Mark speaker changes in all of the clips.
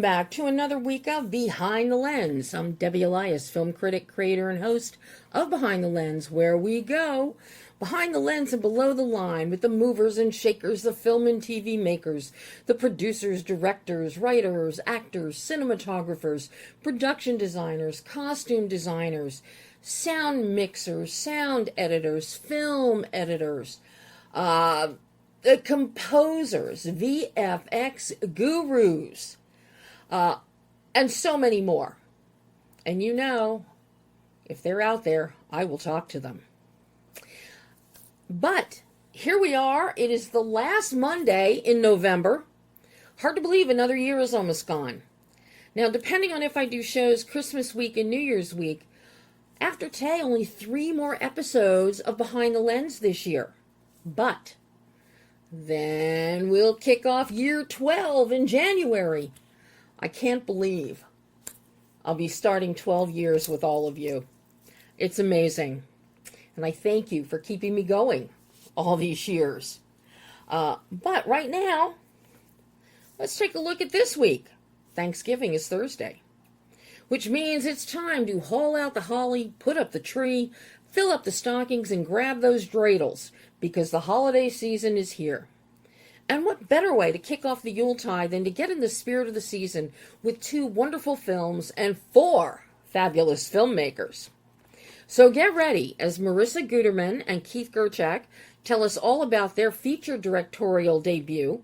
Speaker 1: back to another week of Behind the Lens. I'm Debbie Elias, film critic, creator, and host of Behind the Lens, where we go behind the lens and below the line with the movers and shakers, the film and TV makers, the producers, directors, writers, actors, cinematographers, production designers, costume designers, sound mixers, sound editors, film editors, the composers, VFX gurus, and so many more. And you know, if they're out there, I will talk to them. But here we are. It is the last Monday in November. Hard to believe another year is almost gone. Now, depending on if I do shows Christmas week and New Year's week, after today, only 3 more episodes of Behind the Lens this year. But then we'll kick off year 12 in January. I can't believe I'll be starting 12 years with all of you. It's amazing. And I thank you for keeping me going all these years. But right now, let's take a look at this week. Thanksgiving is Thursday, which means it's time to haul out the holly, put up the tree, fill up the stockings, and grab those dreidels, because the holiday season is here. And what better way to kick off the Yuletide than to get in the spirit of the season with 2 wonderful films and 4 fabulous filmmakers. So get ready as MARISA GUTERMAN and Keith GERCHAK tell us all about their feature directorial debut,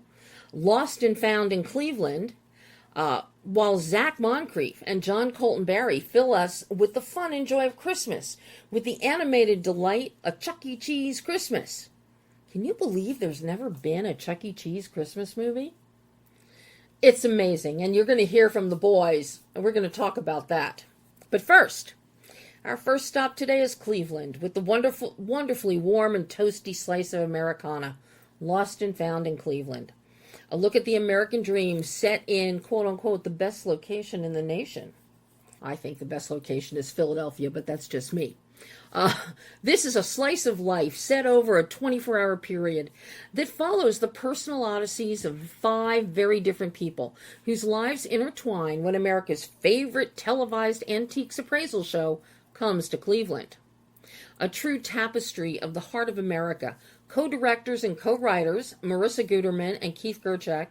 Speaker 1: Lost and Found in Cleveland, while ZAC MONCRIEF and JON fill us with the fun and joy of Christmas with the animated delight, A Chuck E. Cheese Christmas. Can you believe there's never been a Chuck E. Cheese Christmas movie? It's amazing, and you're going to hear from the boys, and we're going to talk about that. But first, our first stop today is Cleveland with the wonderfully warm and toasty slice of Americana, Lost and Found in Cleveland. A look at the American dream set in, quote-unquote, the best location in the nation. I think the best location is Philadelphia, but that's just me. This is a slice of life set over a 24-hour period that follows the personal odysseys of 5 very different people whose lives intertwine when America's favorite televised antiques appraisal show comes to Cleveland. A true tapestry of the heart of America, co-directors and co-writers MARISA GUTERMAN and Keith GERCHAK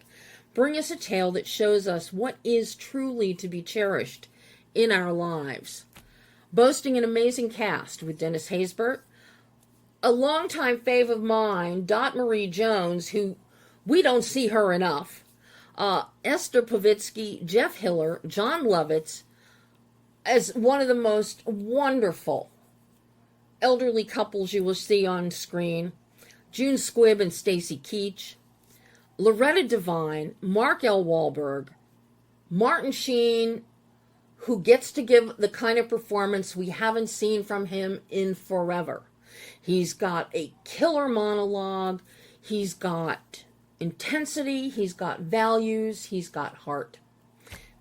Speaker 1: bring us a tale that shows us what is truly to be cherished in our lives. Boasting an amazing cast with Dennis Haysbert, a longtime fave of mine, Dot Marie Jones, who we don't see her enough, Esther Povitsky, Jeff Hiller, John Lovitz, as one of the most wonderful elderly couples you will see on screen, June Squibb and Stacy Keach, Loretta Devine, Mark L. Wahlberg, Martin Sheen, who gets to give the kind of performance we haven't seen from him in forever. He's got a killer monologue, he's got intensity, he's got values, he's got heart.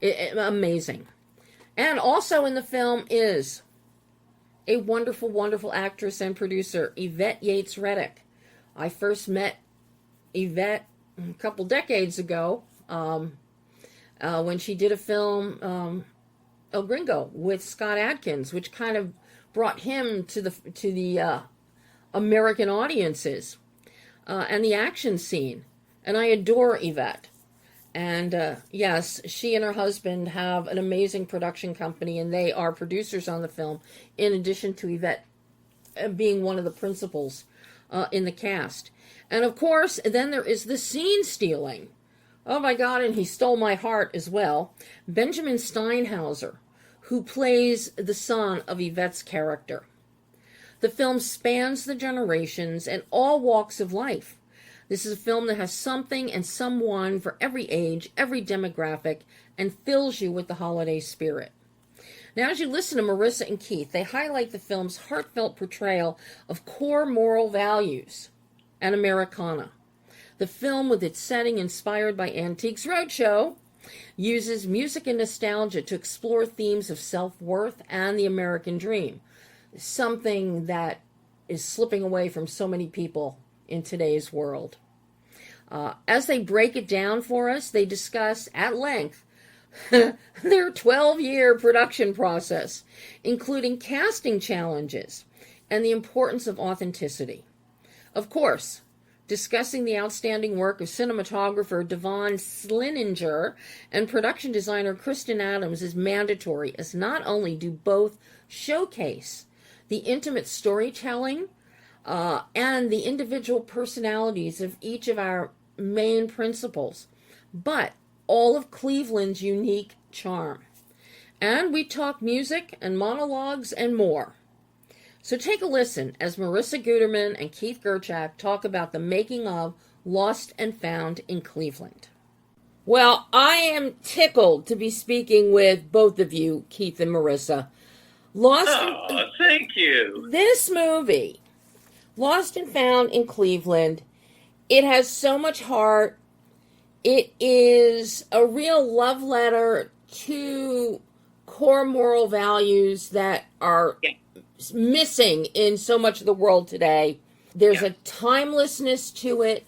Speaker 1: Amazing. And also in the film is a wonderful, wonderful actress and producer, Yvette Yates Reddick. I first met Yvette a couple decades ago when she did a film, El Gringo, with Scott Adkins, which kind of brought him to the American audiences and the action scene. And I adore Yvette. And yes, she and her husband have an amazing production company, and they are producers on the film, in addition to Yvette being one of the principals in the cast. And of course, then there is the scene stealing. Oh my God, and he stole my heart as well. Benjamin Steinhauser, who plays the son of Yvette's character. The film spans the generations and all walks of life. This is a film that has something and someone for every age, every demographic, and fills you with the holiday spirit. Now, as you listen to MARISA and Keith, they highlight the film's heartfelt portrayal of core moral values and Americana. The film, with its setting inspired by Antiques Roadshow, uses music and nostalgia to explore themes of self-worth and the American dream, something that is slipping away from so many people in today's world. As they break it down for us, they discuss at length their 12-year production process, including casting challenges and the importance of authenticity. Of course, discussing the outstanding work of cinematographer Devon Slininger and production designer Kristen Adams is mandatory, as not only do both showcase the intimate storytelling and the individual personalities of each of our main principals, but all of Cleveland's unique charm. And we talk music and monologues and more. So take a listen as Marisa Guterman and Keith GERCHAK talk about the making of Lost and Found in Cleveland. Well, I am tickled to be speaking with both of you, Keith and Marisa.
Speaker 2: Thank you.
Speaker 1: This movie, Lost and Found in Cleveland, it has so much heart. It is a real love letter to core moral values that are missing in so much of the world today. There's a timelessness to it.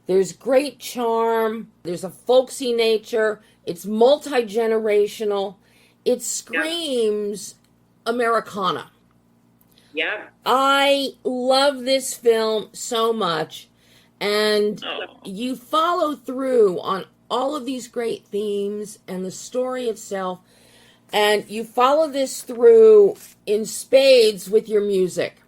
Speaker 1: There's great charm. There's a folksy nature. It's multi-generational. It screams Americana.
Speaker 3: Yeah.
Speaker 1: I love this film so much. And you follow through on all of these great themes and the story itself. And you follow this through in spades with your music,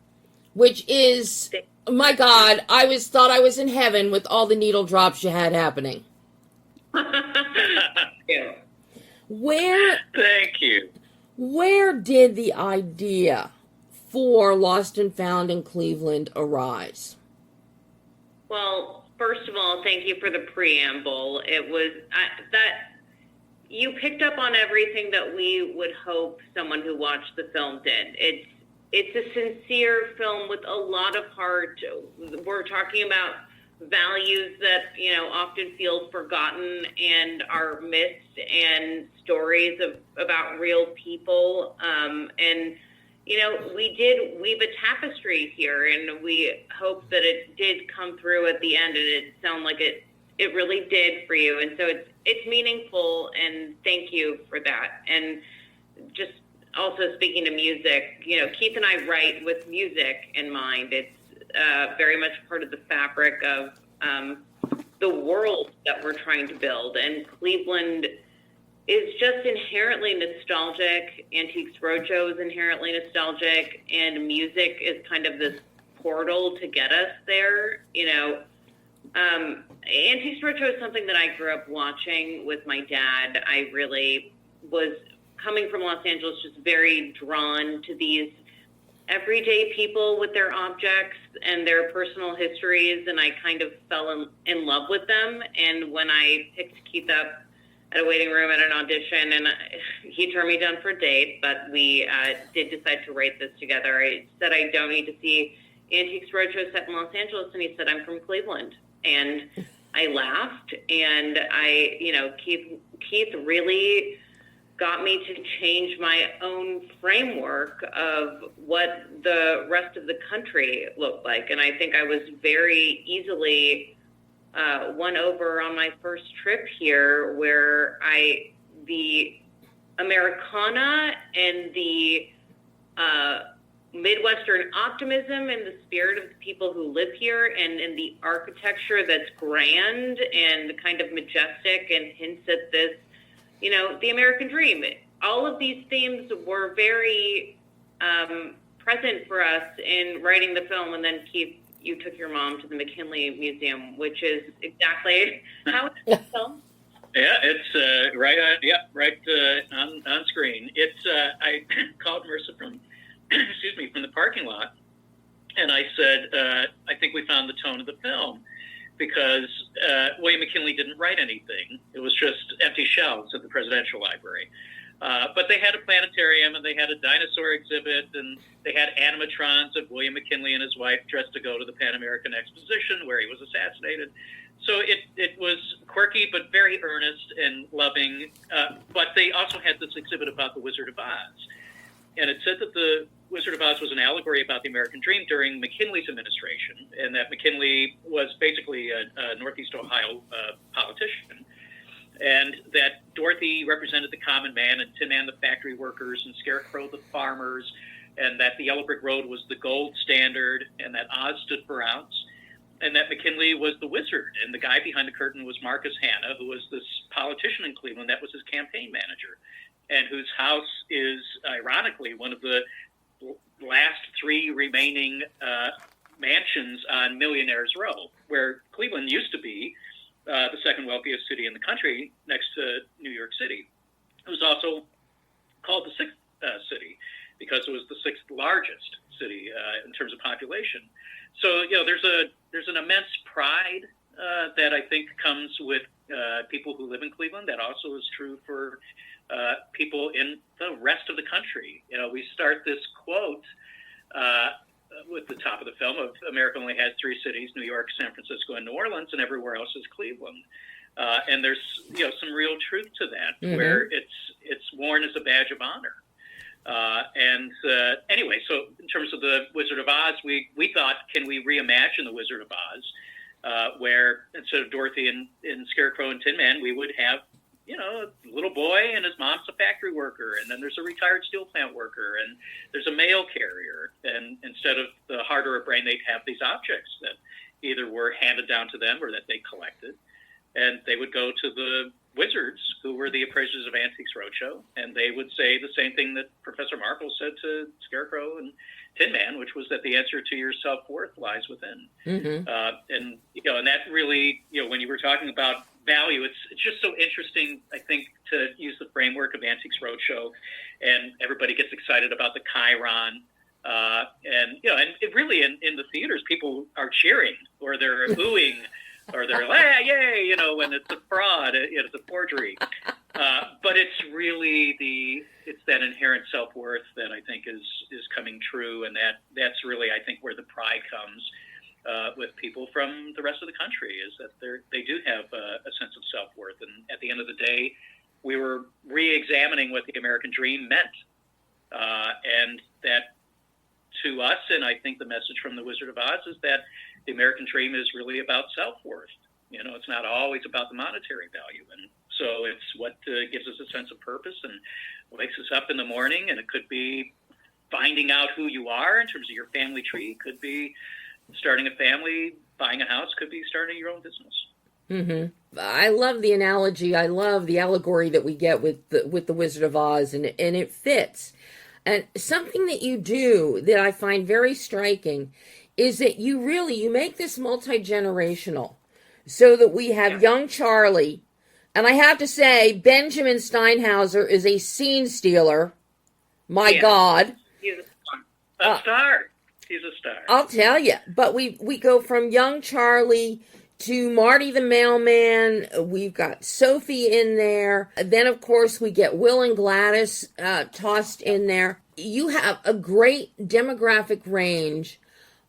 Speaker 1: which is, my God, thought I was in heaven with all the needle drops you had happening.
Speaker 3: Yeah.
Speaker 2: Thank you.
Speaker 1: Where did the idea for Lost and Found in Cleveland arise?
Speaker 3: Well, first of all, thank you for the preamble. It was that you picked up on everything that we would hope someone who watched the film did. It's a sincere film with a lot of heart. We're talking about values that, often feel forgotten and are missed, and stories about real people. And we did weave a tapestry here, and we hope that it did come through at the end, and it sounded like it really did for you. And so it's meaningful, and thank you for that. And just also speaking to music, Keith and I write with music in mind. It's very much part of the fabric of the world that we're trying to build. And Cleveland is just inherently nostalgic. Antiques Roadshow is inherently nostalgic, and music is kind of this portal to get us there. Antiques Roadshow is something that I grew up watching with my dad. I really was, coming from Los Angeles, just very drawn to these everyday people with their objects and their personal histories, and I kind of fell in love with them. And when I picked Keith up at a waiting room at an audition, and he turned me down for a date, but we did decide to write this together. I said I don't need to see Antiques Roadshow set in Los Angeles, and he said I'm from Cleveland. And I laughed, and Keith really got me to change my own framework of what the rest of the country looked like. And I think I was very easily won over on my first trip here, where the Americana and the Midwestern optimism and the spirit of the people who live here, and the architecture that's grand and kind of majestic and hints at this, the American dream. All of these themes were very present for us in writing the film. And then, Keith, you took your mom to the McKinley Museum, which is exactly how it's filmed.
Speaker 2: Yeah, it's right on screen. It's I called Marisa from from the parking lot, and I said, I think we found the tone of the film, because William McKinley didn't write anything. It was just empty shelves at the Presidential Library. But they had a planetarium, and they had a dinosaur exhibit, and they had animatrons of William McKinley and his wife dressed to go to the Pan American Exposition where he was assassinated. So it was quirky but very earnest and loving. But they also had this exhibit about the Wizard of Oz. And it said that the Wizard of Oz was an allegory about the American dream during McKinley's administration, and that McKinley was basically a Northeast Ohio politician. and that Dorothy represented the common man, and Tin Man the factory workers, and Scarecrow the farmers, and that the yellow brick road was the gold standard, and that Oz stood for ounce, and that McKinley was the wizard, and the guy behind the curtain was Marcus Hanna, who was this politician in Cleveland that was his campaign manager, and whose house is, ironically, one of the last three remaining mansions on Millionaires Row, where Cleveland used to be the second wealthiest city in the country next to New York City. It was also called the sixth city because it was the sixth largest city in terms of population. So, there's an immense pride that I think comes with people who live in Cleveland. That also is true for people in the rest of the country. We start this quote with the top of the film of America only has three cities, New York, San Francisco, and New Orleans, and everywhere else is Cleveland. And there's some real truth to that, where it's worn as a badge of honor. Anyway, so in terms of the Wizard of Oz, we thought, can we reimagine the Wizard of Oz, where instead of Dorothy and Scarecrow and Tin Man, we would have a little boy and his mom's a factory worker, and then there's a retired steel plant worker, and there's a mail carrier, and instead of the heart or a brain, they'd have these objects that either were handed down to them or that they collected, and they would go to the wizards, who were the appraisers of Antiques Roadshow, and they would say the same thing that Professor Markle said to Scarecrow and Tin Man, which was that the answer to your self-worth lies within. And that really, when you were talking about value, it's just so interesting, I think, to use the framework of Antiques Roadshow, and everybody gets excited about the Chiron, and it really in the theaters, people are cheering, or they're oohing, or they're like, yay, when it's a fraud, it's a forgery. But it's really it's that inherent self-worth that I think is coming true, and that's really, I think, where the pride comes with people from the rest of the country, is that they do have a sense of self-worth. And at the end of the day, we were re-examining what the American dream meant. And that to us, and I think the message from the Wizard of Oz is that the American dream is really about self-worth. It's not always about the monetary value. And so it's what gives us a sense of purpose and wakes us up in the morning. And it could be finding out who you are in terms of your family tree. It could be starting a family, buying a house, could be starting your own business.
Speaker 1: I love the analogy. I love the allegory that we get with the Wizard of Oz, and it fits. And something that you do that I find very striking is that you make this multi-generational, so that we have young Charlie, and I have to say, Benjamin Steinhauser is a scene stealer. My God.
Speaker 2: He's a star. He's a star.
Speaker 1: I'll tell you. But we go from young Charlie to Marty the mailman. We've got Sophie in there. Then, of course, we get Will and Gladys tossed in there. You have a great demographic range,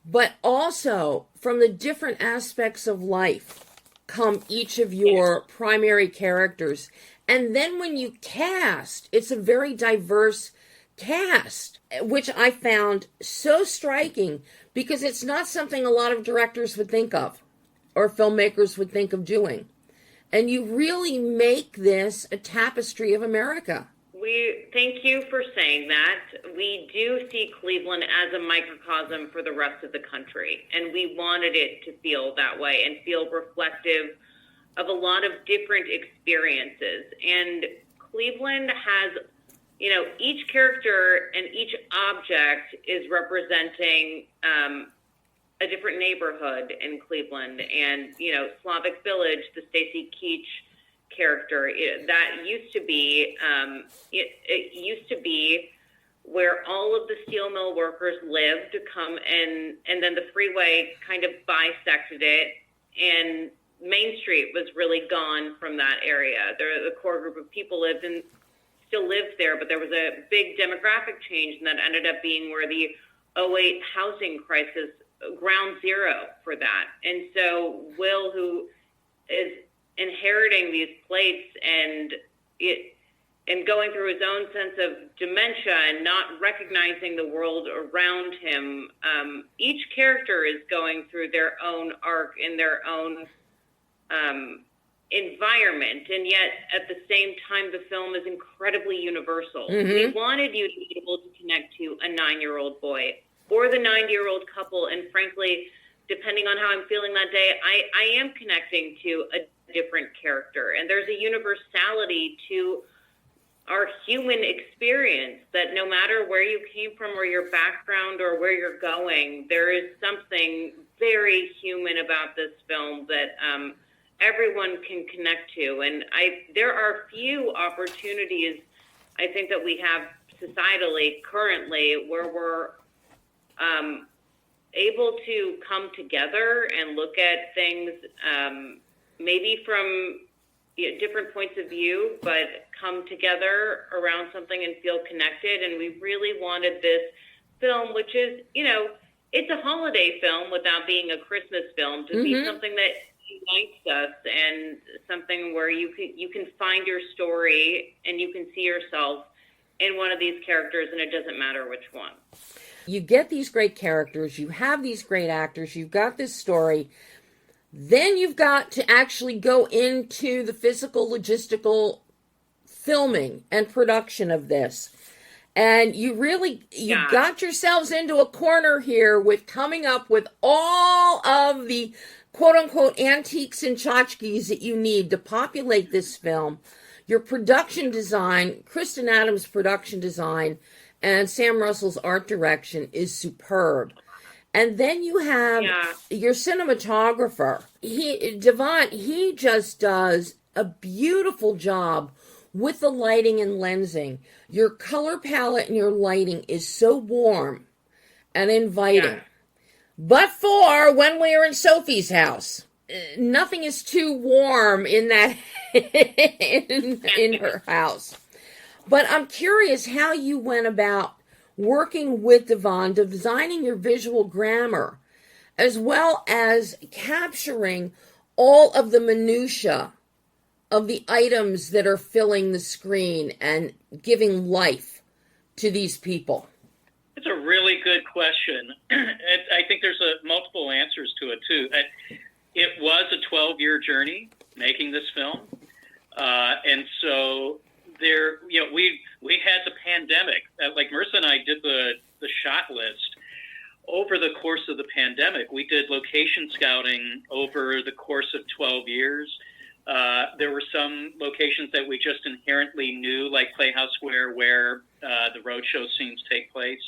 Speaker 1: but also from the different aspects of life come each of your primary characters. And then when you cast, it's a very diverse cast, which I found so striking, because it's not something a lot of directors would think of or filmmakers would think of doing. And you really make this a tapestry of America.
Speaker 3: We thank you for saying that. We do see Cleveland as a microcosm for the rest of the country, and we wanted it to feel that way and feel reflective of a lot of different experiences. And Cleveland has, each character and each object is representing a different neighborhood in Cleveland. And, Slavic Village, the Stacy Keach character, that used to be, it used to be where all of the steel mill workers lived to come in, and then the freeway kind of bisected it, and Main Street was really gone from that area. The core group of people still lived there, but there was a big demographic change, and that ended up being where the '08 housing crisis, ground zero for that. And so Will, who is inheriting these plates and going through his own sense of dementia and not recognizing the world around him, each character is going through their own arc in their own environment, and yet at the same time the film is incredibly universal.
Speaker 1: Mm-hmm.
Speaker 3: We wanted you to be able to connect to a 9-year-old boy or the 90-year-old couple, and frankly, depending on how I'm feeling that day, I am connecting to a different character, and there's a universality to our human experience that no matter where you came from or your background or where you're going, there is something very human about this film that everyone can connect to. And there are few opportunities, I think, that we have societally currently where we're able to come together and look at things maybe from different points of view, but come together around something and feel connected. And we really wanted this film, which is, it's a holiday film without being a Christmas film, to be something that unites us and something where you can find your story and you can see yourself in one of these characters, and it doesn't matter which one.
Speaker 1: You get these great characters, you have these great actors, you've got this story, then you've got to actually go into the physical, logistical filming and production of this. And you got yourselves into a corner here with coming up with all of the quote-unquote antiques and tchotchkes that you need to populate this film. Your production design, Kristen Adams' production design, and Sam Russell's art direction is superb. And then you have your cinematographer. He just does a beautiful job with the lighting and lensing. Your color palette and your lighting is so warm and inviting. Yeah. But for when we were in Sophie's house, nothing is too warm in that in her house. But I'm curious how you went about working with Devon, designing your visual grammar, as well as capturing all of the minutia of the items that are filling the screen and giving life to these people.
Speaker 2: It's a really good question. I think there's multiple answers to it, too. It was a 12-year journey making this film. And so there, we had the pandemic. Like Marissa and I did the shot list over the course of the pandemic. We did location scouting over the course of 12 years. There were some locations that we just inherently knew, like Playhouse Square, where the roadshow scenes take place.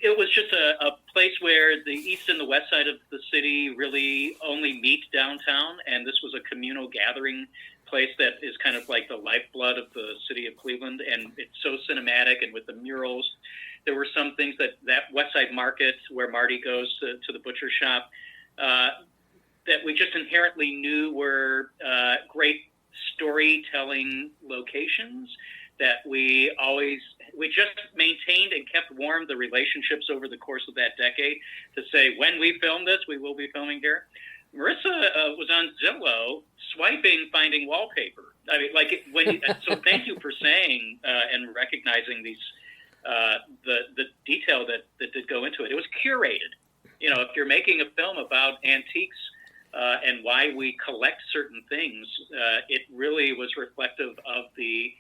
Speaker 2: It was just a place where the east and the west side of the city really only meet downtown, and this was a communal gathering place that is kind of like the lifeblood of the city of Cleveland, and it's so cinematic. And with the murals, there were some things that West Side Market, where Marty goes to the butcher shop, that we just inherently knew were great storytelling locations that we just maintained and kept warm the relationships over the course of that decade to say, when we film this, we will be filming here. Marissa was on Zillow swiping, finding wallpaper. I mean, so thank you for saying and recognizing these, the detail that did go into it. It was curated. If you're making a film about antiques, and why we collect certain things, it really was reflective of the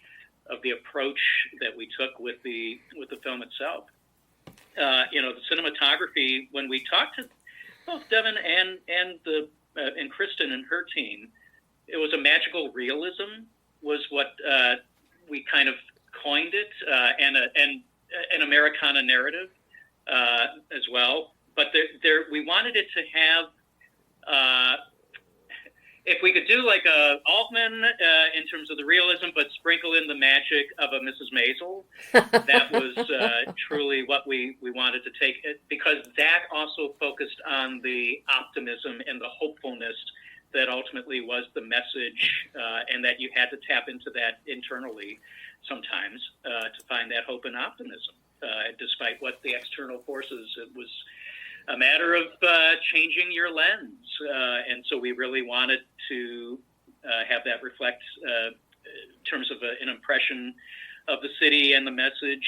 Speaker 2: approach that we took with the film itself. The cinematography, when we talked to both Devon and Kristen and her team, it was a magical realism was what we kind of coined it, and an Americana narrative as well. But we wanted it to have, if we could do like a Altman in terms of the realism, but sprinkle in the magic of a Mrs. Maisel, that was truly what we wanted to take it, because Zach also focused on the optimism and the hopefulness that ultimately was the message, and that you had to tap into that internally sometimes to find that hope and optimism, despite what the external forces. It was a matter of changing your lens. And so we really wanted to have that reflect in terms of an impression of the city and the message,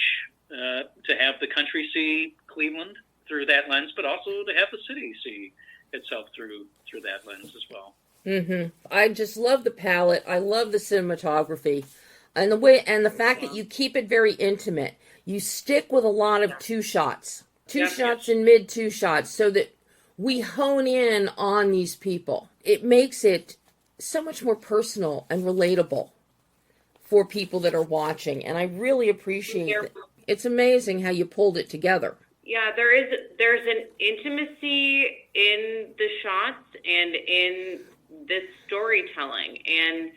Speaker 2: to have the country see Cleveland through that lens, but also to have the city see itself through that lens as well.
Speaker 1: I just love the palette. I love the cinematography, and the fact that you keep it very intimate. You stick with a lot of two shots, and mid two shots, so that we hone in on these people. It makes it so much more personal and relatable for people that are watching, and I really appreciate it. It's amazing how you pulled it together.
Speaker 3: Yeah, there's an intimacy in the shots and in this storytelling, and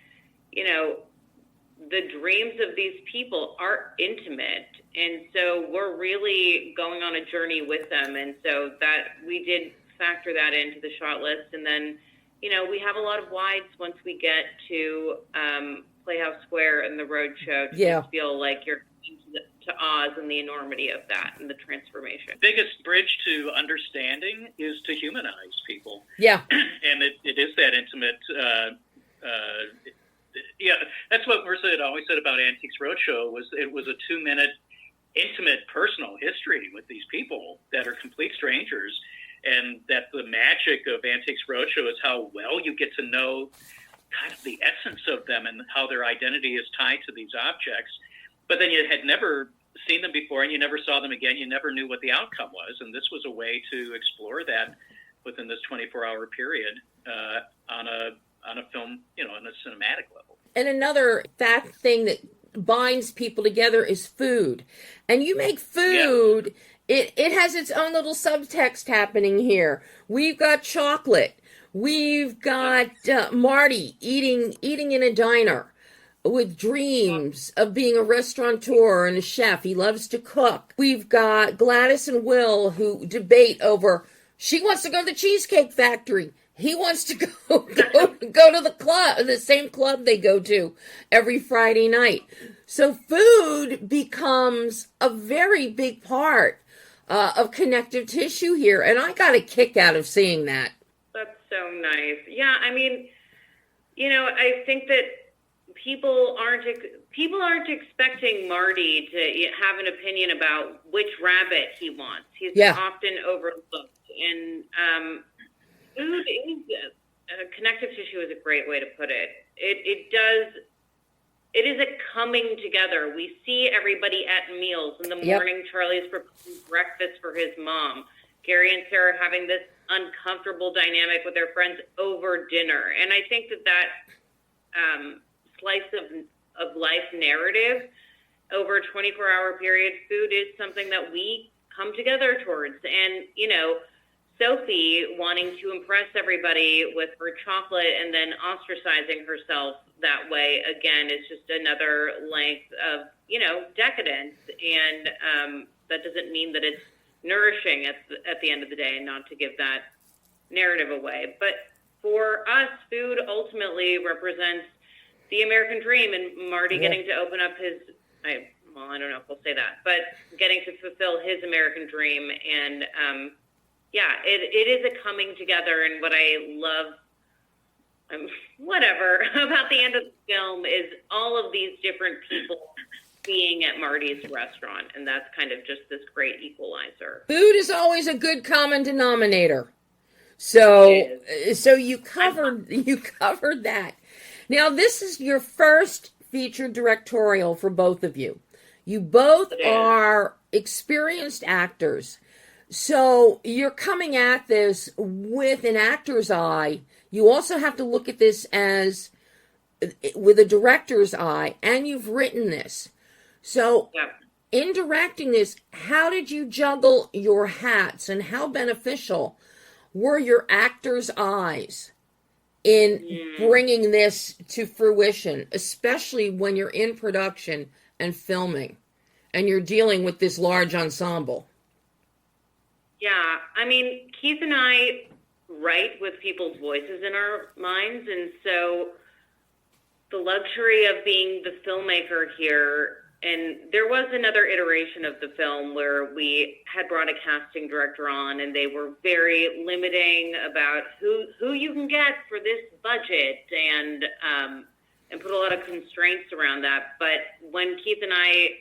Speaker 3: the dreams of these people are intimate, and so we're really going on a journey with them, and so that we did factor that into the shot list. And then we have a lot of wides once we get to Playhouse Square and the road show to just feel like you're to Oz and the enormity of that and the transformation.
Speaker 2: Biggest bridge to understanding is to humanize people.
Speaker 1: Yeah.
Speaker 2: And it is that intimate. That's what Marissa had always said about Antiques Roadshow, was it was a 2-minute intimate personal history with these people that are complete strangers, and that the magic of Antiques Roadshow is how well you get to know kind of the essence of them and how their identity is tied to these objects. But then you had never seen them before, and you never saw them again. You never knew what the outcome was, and this was a way to explore that within this 24-hour period on a film, on a cinematic level.
Speaker 1: And another thing that binds people together is food, and you make food. Yeah. It has its own little subtext happening here. We've got chocolate. We've got Marty eating in a diner, with dreams of being a restaurateur and a chef. He loves to cook. We've got Gladys and Will, who debate over, she wants to go to the Cheesecake Factory. He wants to go to the club, the same club they go to every Friday night. So food becomes a very big part of connective tissue here. And I got a kick out of seeing that.
Speaker 3: That's so nice. Yeah, I mean, I think that people aren't expecting Marty to have an opinion about which rabbit he wants. He's often overlooked, and food is connective tissue is a great way to put it. It is a coming together. We see everybody at meals in the morning. Charlie's preparing breakfast for his mom. Gary and Sarah having this uncomfortable dynamic with their friends over dinner, and I think that slice of life narrative over a 24-hour period, food is something that we come together towards. And, Sophie wanting to impress everybody with her chocolate and then ostracizing herself that way, again, is just another length of, decadence. And that doesn't mean that it's nourishing at the end of the day, and not to give that narrative away. But for us, food ultimately represents the American dream, and Marty getting to open up I don't know if we'll say that, but getting to fulfill his American dream. And it is a coming together. And what I love, about the end of the film is all of these different people being at Marty's restaurant, and that's kind of just this great equalizer.
Speaker 1: Food is always a good common denominator. So you covered that. Now, this is your first featured directorial for both of you. You both are experienced actors. So you're coming at this with an actor's eye. You also have to look at this as with a director's eye, and you've written this. So in directing this, how did you juggle your hats, and how beneficial were your actor's eyes in bringing this to fruition, especially when you're in production and filming and you're dealing with this large ensemble?
Speaker 3: Yeah, I mean, Keith and I write with people's voices in our minds, and so the luxury of being the filmmaker here. And there was another iteration of the film where we had brought a casting director on, and they were very limiting about who you can get for this budget, and put a lot of constraints around that. But when Keith and I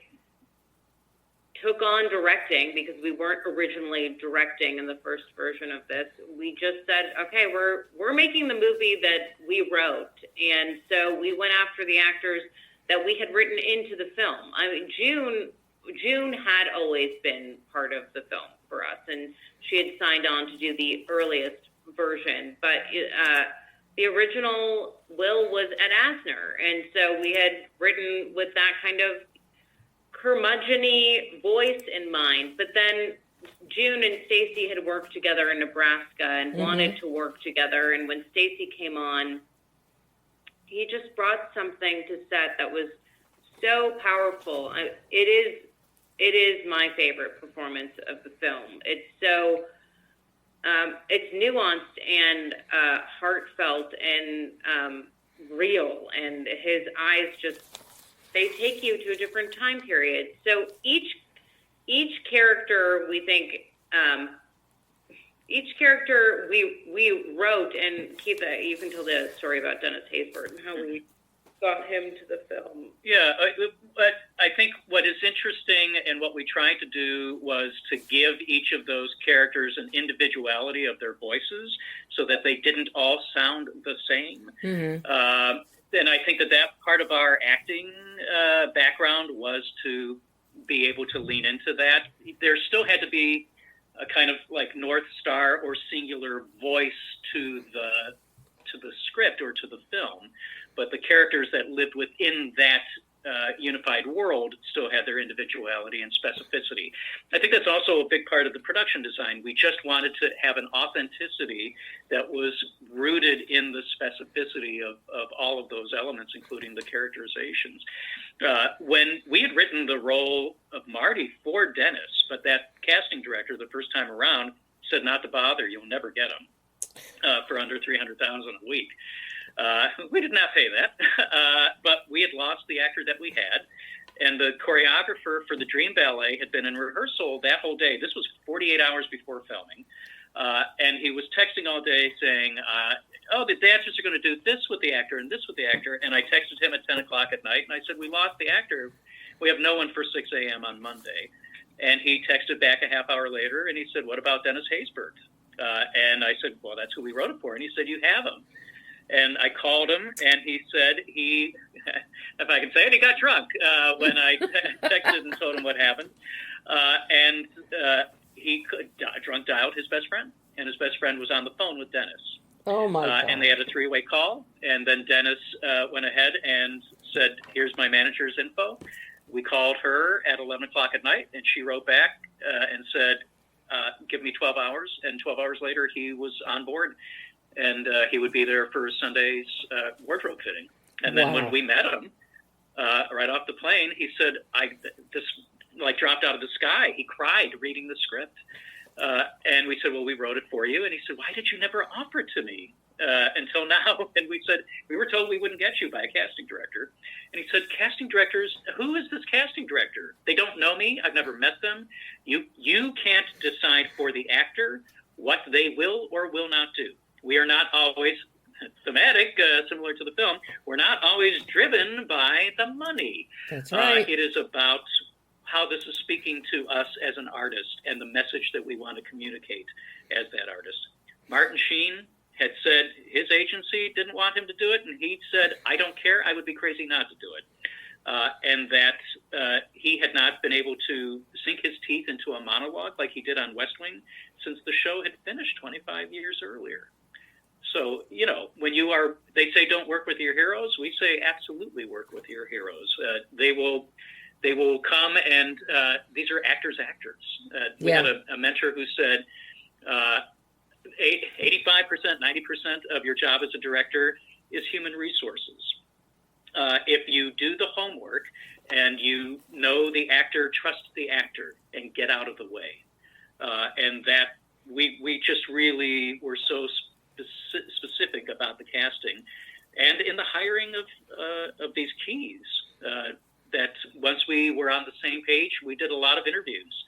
Speaker 3: took on directing, because we weren't originally directing in the first version of this. We just said, okay, we're making the movie that we wrote. And so we went after the actors that we had written into the film. I mean, June had always been part of the film for us, and she had signed on to do the earliest version, but the original Will was at Asner, and so we had written with that kind of curmudgeon-y voice in mind. But then June and Stacy had worked together in Nebraska and wanted to work together, and when Stacy came on, he just brought something to set that was so powerful. It is my favorite performance of the film. It's so it's nuanced and heartfelt and real, and his eyes just, they take you to a different time period. So each character, we think, each character we wrote, and Keith, you can tell the story about Dennis Haysbert and how we got him to the film.
Speaker 2: Yeah, but I think what is interesting and what we tried to do was to give each of those characters an individuality of their voices so that they didn't all sound the same. And I think that part of our acting background was to be able to lean into that. There still had to be a kind of like North Star or singular voice to the script or to the film, but the characters that lived within that unified world still had their individuality and specificity. I think that's also a big part of the production design. We just wanted to have an authenticity that was rooted in the specificity of all of those elements, including the characterizations. When we had written the role of Marty for Dennis, but that casting director the first time around said not to bother, you'll never get him for under $300,000 a week. We did not pay that, but we had lost the actor that we had, and the choreographer for the Dream Ballet had been in rehearsal that whole day. This was 48 hours before filming, and he was texting all day saying, the dancers are going to do this with the actor and this with the actor, and I texted him at 10 o'clock at night, and I said, we lost the actor. We have no one for 6 a.m. on Monday. And he texted back a half hour later, and he said, what about Dennis Haysbert? And I said, well, that's who we wrote it for. And he said, you have him. And I called him, and he said if I can say it, he got drunk when I texted and told him what happened. And he drunk dialed his best friend, and his best friend was on the phone with Dennis.
Speaker 1: Oh, my God.
Speaker 2: And they had a three-way call, and then Dennis went ahead and said, here's my manager's info. We called her at 11 o'clock at night, and she wrote back and said, give me 12 hours. And 12 hours later, he was on board. And he would be there for Sunday's wardrobe fitting. And then when we met him, right off the plane, he said, this dropped out of the sky. He cried reading the script. And we said, well, we wrote it for you. And he said, why did you never offer it to me until now? And we said, we were told we wouldn't get you by a casting director. And he said, casting directors, who is this casting director? They don't know me. I've never met them. You can't decide for the actor what they will or will not do. We are not always thematic, similar to the film. We're not always driven by the money.
Speaker 1: That's right.
Speaker 2: It is about how this is speaking to us as an artist and the message that we want to communicate as that artist. Martin Sheen had said his agency didn't want him to do it, and he said, I don't care, I would be crazy not to do it. And that he had not been able to sink his teeth into a monologue like he did on West Wing since the show had finished 25 years earlier. So, when they say don't work with your heroes, we say absolutely work with your heroes. They will come, and these are actors. We had a mentor who said 85%, 90% of your job as a director is human resources. If you do the homework and you know the actor, trust the actor, and get out of the way. And that we just really were so specific about the casting and in the hiring of these keys, that once we were on the same page, we did a lot of interviews.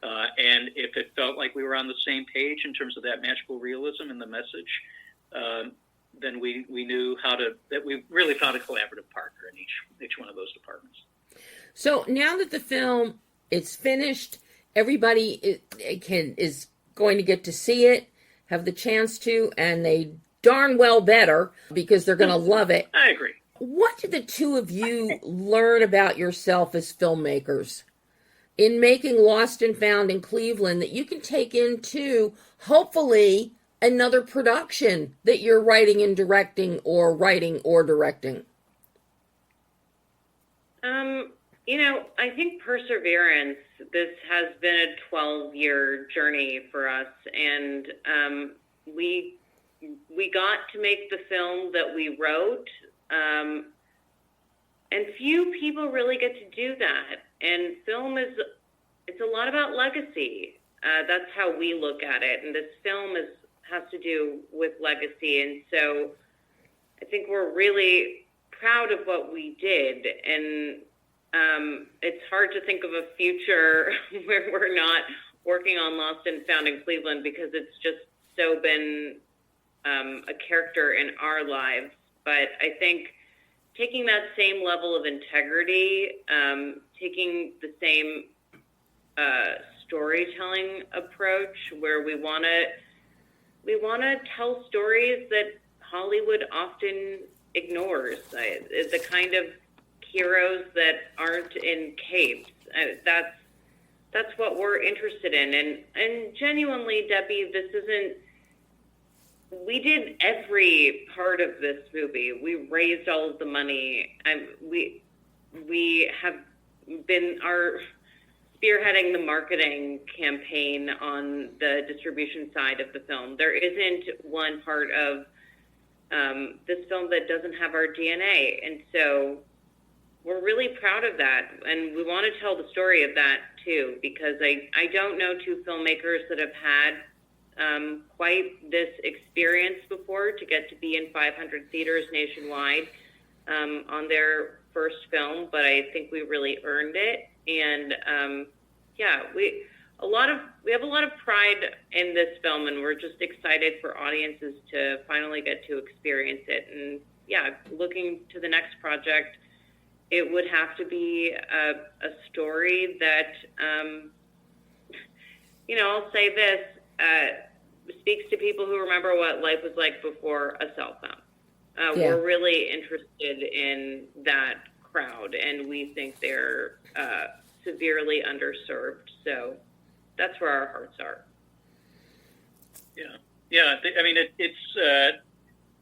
Speaker 2: And if it felt like we were on the same page in terms of that magical realism and the message, then we knew that we really found a collaborative partner in each one of those departments.
Speaker 1: So now that the film It's finished. Everybody is going to get to see it, have the chance to, and they darn well better, because they're going to love it.
Speaker 2: I agree.
Speaker 1: What did the two of you learn about yourself as filmmakers in making Lost and Found in Cleveland that you can take into, hopefully, another production that you're writing and directing, or writing or directing?
Speaker 3: I think perseverance. This has been a 12-year journey for us, and we got to make the film that we wrote, and few people really get to do that. And film it's a lot about legacy. That's how we look at it, and this film has to do with legacy. And so I think we're really proud of what we did, and it's hard to think of a future where we're not working on Lost and Found in Cleveland, because it's just so been a character in our lives. But I think taking that same level of integrity, taking the same storytelling approach, where we want to tell stories that Hollywood often ignores, the kind of heroes that aren't in capes. That's what we're interested in. And genuinely, Debbie, this isn't, we did every part of this movie. We raised all of the money. We have been spearheading the marketing campaign on the distribution side of the film. There isn't one part of this film that doesn't have our DNA. And so we're really proud of that. And we want to tell the story of that too, because I don't know two filmmakers that have had quite this experience before, to get to be in 500 theaters nationwide on their first film, but I think we really earned it. And we have a lot of pride in this film, and we're just excited for audiences to finally get to experience it. And looking to the next project, it would have to be a story that, I'll say this, speaks to people who remember what life was like before a cell phone. We're really interested in that crowd, and we think they're severely underserved. So that's where our hearts are. It's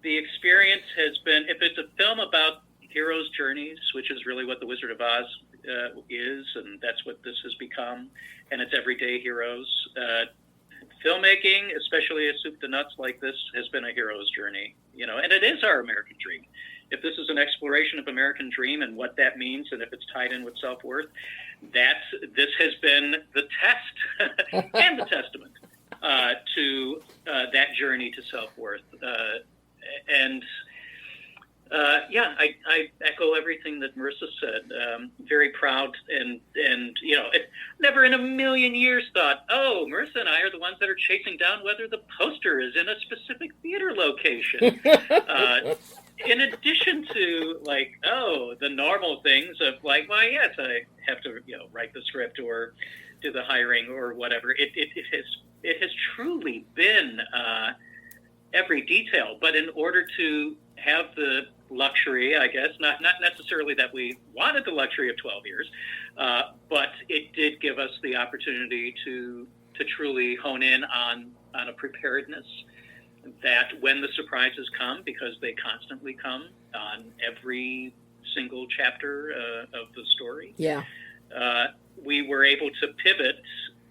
Speaker 2: the experience has been, if it's a film about heroes' journeys, which is really what The Wizard of Oz is, and that's what this has become, and it's everyday heroes. Filmmaking, especially a soup to nuts like this, has been a hero's journey, and it is our American dream. If this is an exploration of American dream and what that means, and if it's tied in with self-worth, this has been the test and the testament to that journey to self-worth. I echo everything that Marisa said. Very proud, and never in a million years thought, oh, Marisa and I are the ones that are chasing down whether the poster is in a specific theater location. In addition to the normal things of I have to write the script or do the hiring or whatever. It has truly been every detail. But in order to have the luxury, I guess, not necessarily that we wanted the luxury of 12 years, but it did give us the opportunity to truly hone in on a preparedness that when the surprises come, because they constantly come on every single chapter of the story, we were able to pivot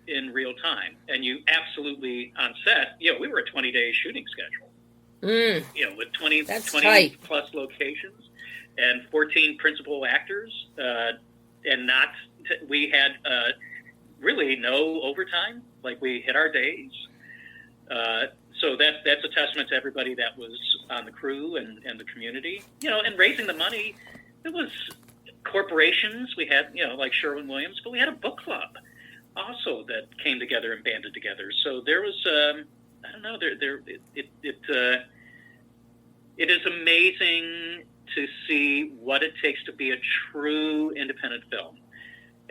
Speaker 2: in real time. And you absolutely, on set, we were a 20-day shooting schedule. With 20 plus locations and 14 principal actors, and we had really no overtime. We hit our days. So that's a testament to everybody that was on the crew and the community. And raising the money, it was corporations. We had, like Sherwin-Williams, but we had a book club also that came together and banded together. So there was, it is amazing to see what it takes to be a true independent film.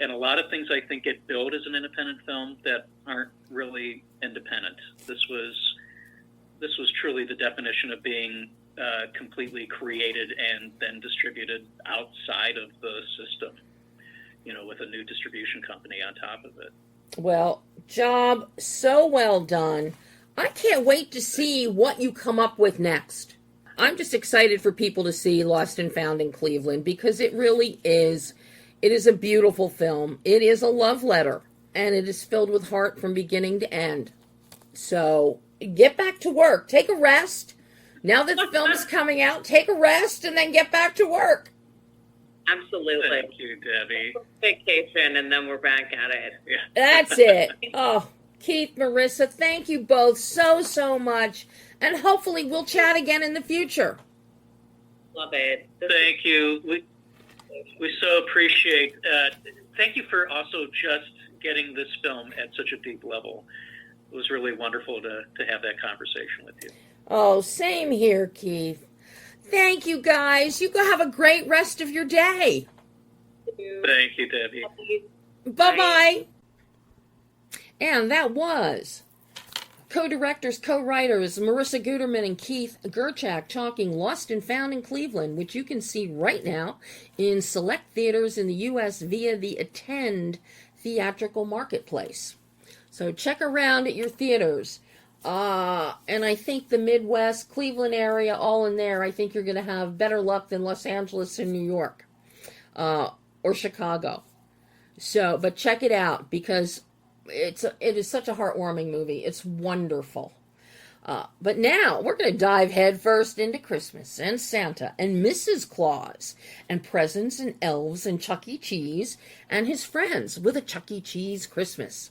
Speaker 2: And a lot of things I think get billed as an independent film that aren't really independent. This was truly the definition of being completely created and then distributed outside of the system, with a new distribution company on top of it.
Speaker 1: Well, job so well done. I can't wait to see what you come up with next. I'm just excited for people to see Lost and Found in Cleveland, because it really is. It is a beautiful film. It is a love letter, and it is filled with heart from beginning to end. So get back to work. Take a rest. Now that the film is coming out, take a rest and then get back to work.
Speaker 3: Absolutely.
Speaker 2: Thank you, Debbie.
Speaker 3: Vacation, and then we're back at it.
Speaker 2: Yeah.
Speaker 1: That's it. Oh, Keith, Marisa, thank you both so much. And hopefully we'll chat again in the future.
Speaker 3: Love it.
Speaker 2: Thank you. We so appreciate. Thank you for also just getting this film at such a deep level. It was really wonderful to have that conversation with you.
Speaker 1: Oh, same here, Keith. Thank you, guys. You go have a great rest of your day.
Speaker 2: Thank you, Debbie.
Speaker 1: Bye-bye. And that was co-directors, co-writers Marisa Guterman and Keith GERCHAK talking Lost and Found in Cleveland, which you can see right now in select theaters in the U.S. via the Attend theatrical marketplace. So check around at your theaters. And I think the Midwest, Cleveland area, all in there, I think you're going to have better luck than Los Angeles and New York, or Chicago. So, but check it out, because it is such a heartwarming movie. It's wonderful. But now we're going to dive headfirst into Christmas and Santa and Mrs. Claus and presents and elves and Chuck E. Cheese and his friends with a Chuck E. Cheese Christmas.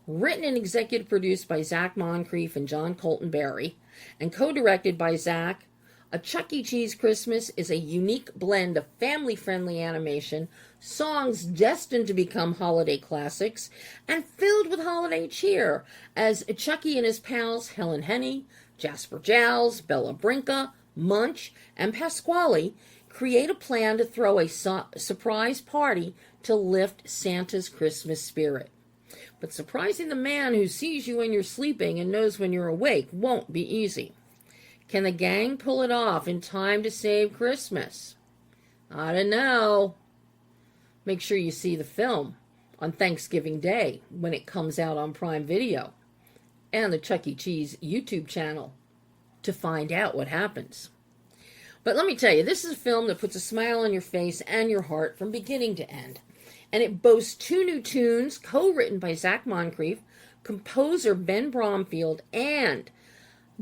Speaker 1: Written and executive produced by ZAC Moncrief and John Colton and co-directed by ZAC, A Chuck E. Cheese Christmas is a unique blend of family-friendly animation, songs destined to become holiday classics, and filled with holiday cheer as Chucky and his pals Helen Henny, Jasper Jowls, Bella Brinka, Munch, and Pasquale create a plan to throw a surprise party to lift Santa's Christmas spirit. But surprising the man who sees you when you're sleeping and knows when you're awake won't be easy. Can the gang pull it off in time to save Christmas? I don't know. Make sure you see the film on Thanksgiving Day when it comes out on Prime Video and the Chuck E. Cheese YouTube channel to find out what happens. But let me tell you, this is a film that puts a smile on your face and your heart from beginning to end. And it boasts 2 new tunes co-written by ZAC Moncrief, composer Ben Bromfield, and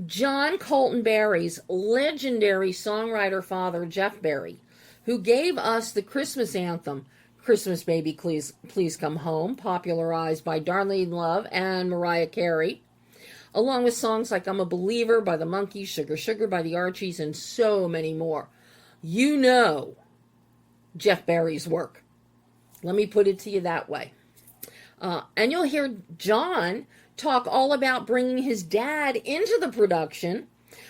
Speaker 1: John Colton Barry's legendary songwriter father, Jeff Barry, who gave us the Christmas anthem, Christmas Baby Please Come Home, popularized by Darlene Love and Mariah Carey, along with songs like I'm a Believer by the Monkees, Sugar Sugar by the Archies, and so many more. You know Jeff Barry's work. Let me put it to you that way. And you'll hear John talk all about bringing his dad into the production,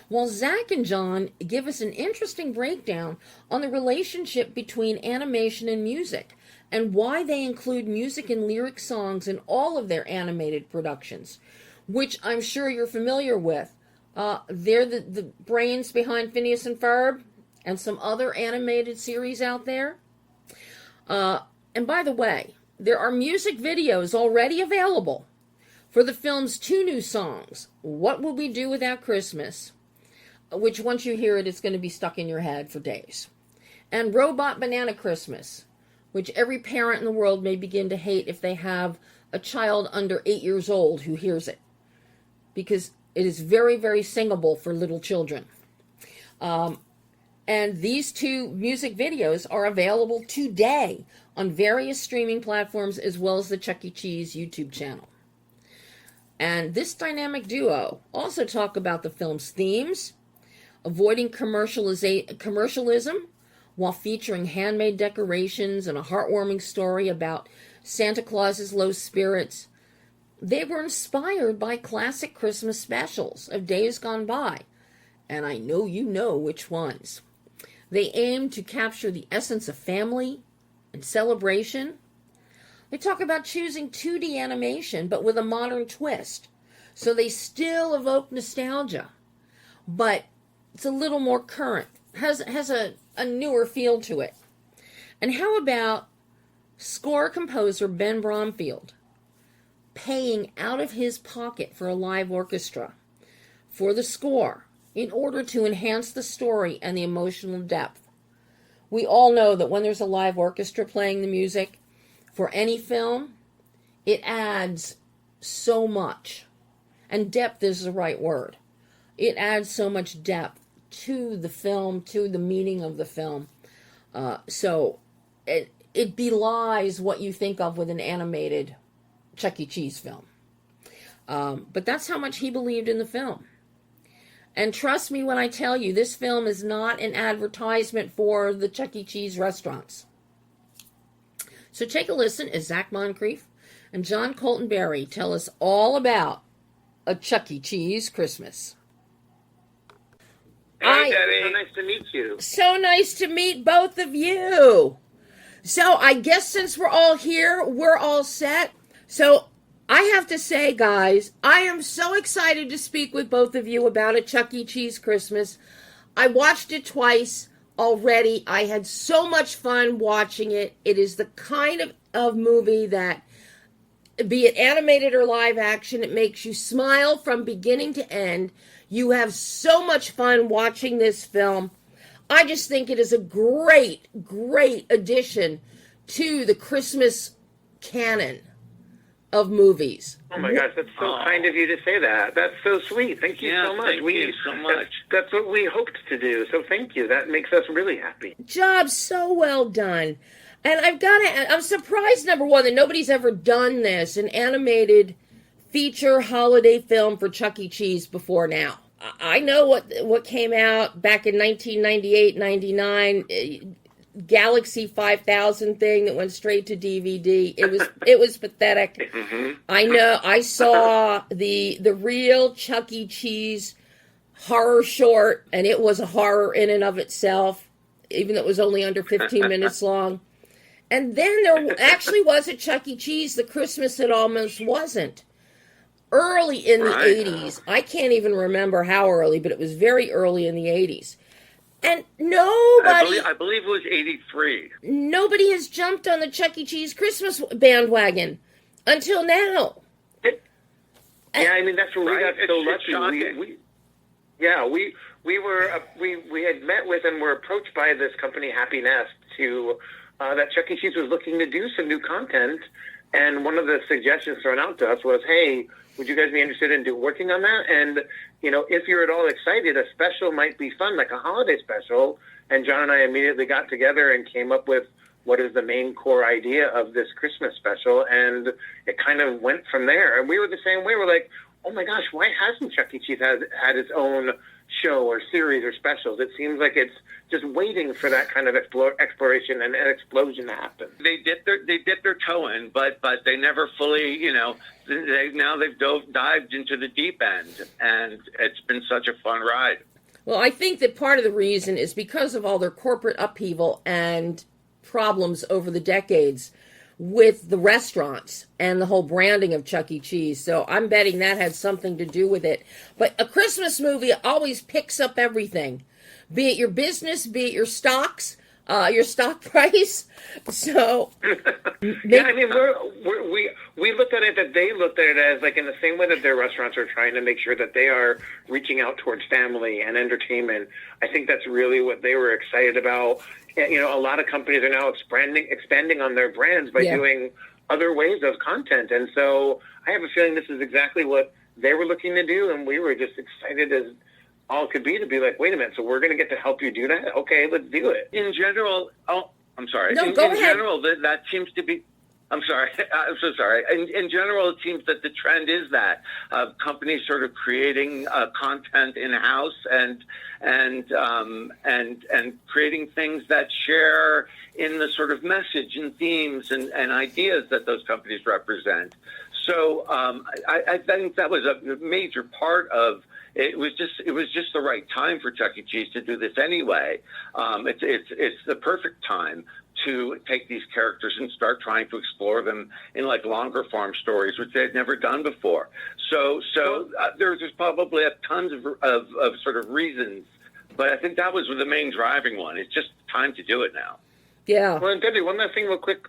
Speaker 1: while Zach and John give us an interesting breakdown on the relationship between animation and music, and why they include music and lyric songs in all of their animated productions, which I'm sure you're familiar with. They're the brains behind Phineas and Ferb and some other animated series out there. And by the way, there are music videos already available for the film's 2 new songs, What Will We Do Without Christmas, which once you hear it, it's going to be stuck in your head for days, and Robot Banana Christmas, which every parent in the world may begin to hate if they have a child under 8 years old who hears it, because it is very, very singable for little children. And these 2 music videos are available today on various streaming platforms, as well as the Chuck E. Cheese YouTube channel. And this dynamic duo also talk about the film's themes, avoiding commercialism while featuring handmade decorations and a heartwarming story about Santa Claus's low spirits. They were inspired by classic Christmas specials of days gone by, and I know you know which ones. They aim to capture the essence of family and celebration, They talk about choosing 2D animation, but with a modern twist. So they still evoke nostalgia, but it's a little more current, has a newer feel to it. And how about score composer Ben Bromfield paying out of his pocket for a live orchestra for the score in order to enhance the story and the emotional depth? We all know that when there's a live orchestra playing the music for any film, it adds so much. And depth is the right word. It adds so much depth to the film, to the meaning of the film. So it belies what you think of with an animated Chuck E. Cheese film. But that's how much he believed in the film. And trust me when I tell you, this film is not an advertisement for the Chuck E. Cheese restaurants. So take a listen as ZAC Moncrief and John Colton Berry tell us all about A Chuck E. Cheese Christmas.
Speaker 4: Hey, Debbie. So nice to meet you.
Speaker 1: So nice to meet both of you. So I guess since we're all here, we're all set. So I have to say, guys, I am so excited to speak with both of you about A Chuck E. Cheese Christmas. I watched it twice already. I had so much fun watching it. It is the kind of movie that, be it animated or live action, it makes you smile from beginning to end. You have so much fun watching this film. I just think it is a great, great addition to the Christmas canon of movies.
Speaker 4: Oh my gosh, that's so kind of you to say that. That's so sweet. Thank you so much.
Speaker 2: Thank you so much.
Speaker 4: That's what we hoped to do. So thank you. That makes us really happy.
Speaker 1: Job so well done. And I'm surprised, number one, that nobody's ever done this, an animated feature holiday film for Chuck E. Cheese before now. I know what came out back in 1998, 99, Galaxy 5000 thing that went straight to DVD. It was pathetic.
Speaker 4: Mm-hmm.
Speaker 1: I know. I saw the real Chuck E. Cheese horror short, and it was a horror in and of itself, even though it was only under 15 minutes long. And then there actually was a Chuck E. Cheese, the Christmas It Almost Wasn't, early in the 80s. I can't even remember how early, but it was very early in the 80s. And nobody...
Speaker 4: I believe it was 83.
Speaker 1: Nobody has jumped on the Chuck E. Cheese Christmas bandwagon until now.
Speaker 4: Yeah, I mean, that's where we got so lucky. We had met with and were approached by this company, Happy Nest, that Chuck E. Cheese was looking to do some new content, and one of the suggestions thrown out to us was, hey, would you guys be interested in working on that? And, if you're at all excited, a special might be fun, like a holiday special. And John and I immediately got together and came up with what is the main core idea of this Christmas special, and it kind of went from there. And we were the same way. We're like, oh my gosh, why hasn't Chuck E. Cheese had its own show or series or specials? It seems like it's just waiting for that kind of exploration and an explosion to happen.
Speaker 5: They dipped their toe in, but they never fully, they've dived into the deep end, and it's been such a fun ride.
Speaker 1: Well, I think that part of the reason is because of all their corporate upheaval and problems over the decades with the restaurants and the whole branding of Chuck E. Cheese. So I'm betting that had something to do with it. But a Christmas movie always picks up everything, be it your business, be it your stocks, your stock price. So
Speaker 4: yeah, I mean, we looked at it that they looked at it as like in the same way that their restaurants are trying to make sure that they are reaching out towards family and entertainment. I think that's really what they were excited about. A lot of companies are now expanding on their brands by doing other ways of content. And so I have a feeling this is exactly what they were looking to do. And we were just excited as all could be to be like, wait a minute, so we're going to get to help you do that? Okay, let's do it.
Speaker 5: In general, I'm sorry.
Speaker 1: No,
Speaker 5: in
Speaker 1: ahead.
Speaker 5: General, that seems to be... I'm sorry. I'm so sorry. In general, it seems that the trend is that companies sort of creating content in-house and creating things that share in the sort of message and themes and ideas that those companies represent. So I think that was a major part of it was just the right time for Chuck E. Cheese to do this anyway. It's the perfect time to take these characters and start trying to explore them in like longer form stories, which they'd never done before. So there's probably tons of sort of reasons, but I think that was the main driving one. It's just time to do it now.
Speaker 1: Yeah.
Speaker 4: Well, and Debbie, one last thing real quick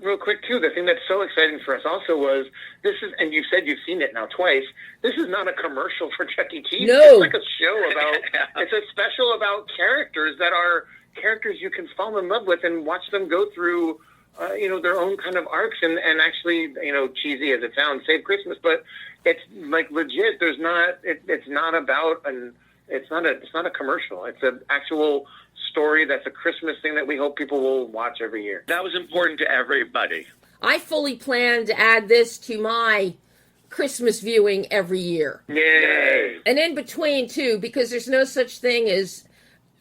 Speaker 4: too. The thing that's so exciting for us also was this is, and you said you've seen it now twice. This is not a commercial for Chuck E. Cheese.
Speaker 1: No.
Speaker 4: It's like a show about, it's a special about characters that are characters you can fall in love with and watch them go through, their own kind of arcs and actually, cheesy as it sounds, save Christmas, but it's like legit. There's not, it's not about it's not a commercial. It's an actual story that's a Christmas thing that we hope people will watch every year.
Speaker 5: That was important to everybody.
Speaker 1: I fully plan to add this to my Christmas viewing every year.
Speaker 4: Yay!
Speaker 1: And in between, too, because there's no such thing as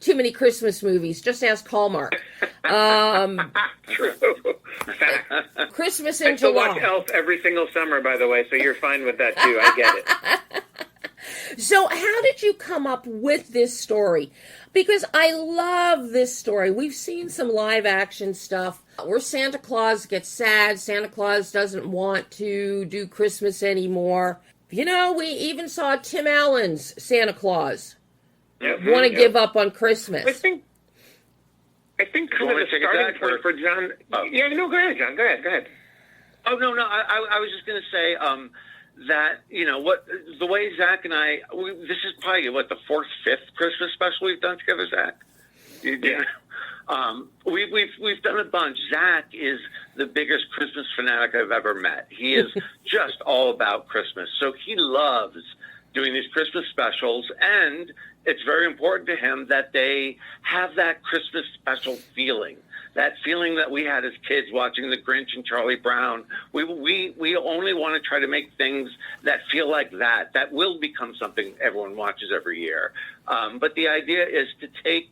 Speaker 1: too many Christmas movies. Just ask Hallmark.
Speaker 4: True.
Speaker 1: Christmas in
Speaker 4: I still
Speaker 1: July.
Speaker 4: watch Elf every single summer, by the way, so you're fine with that, too. I get it.
Speaker 1: So how did you come up with this story? Because I love this story. We've seen some live action stuff where Santa Claus gets sad. Santa Claus doesn't want to do Christmas anymore. We even saw Tim Allen's Santa Claus want to give up on Christmas.
Speaker 4: I think kind of the starting point for John...
Speaker 5: Oh.
Speaker 4: Yeah, no, go ahead, John. Go ahead.
Speaker 5: Oh, no, I was just going to say... that, the way Zach and I, this is probably, the 4th, 5th Christmas special we've done together, Zach?
Speaker 4: Yeah.
Speaker 5: We've done a bunch. Zach is the biggest Christmas fanatic I've ever met. He is just all about Christmas. So he loves doing these Christmas specials, and it's very important to him that they have that Christmas special feeling. That feeling that we had as kids watching The Grinch and Charlie Brown. We only want to try to make things that feel like that. That will become something everyone watches every year. But the idea is to take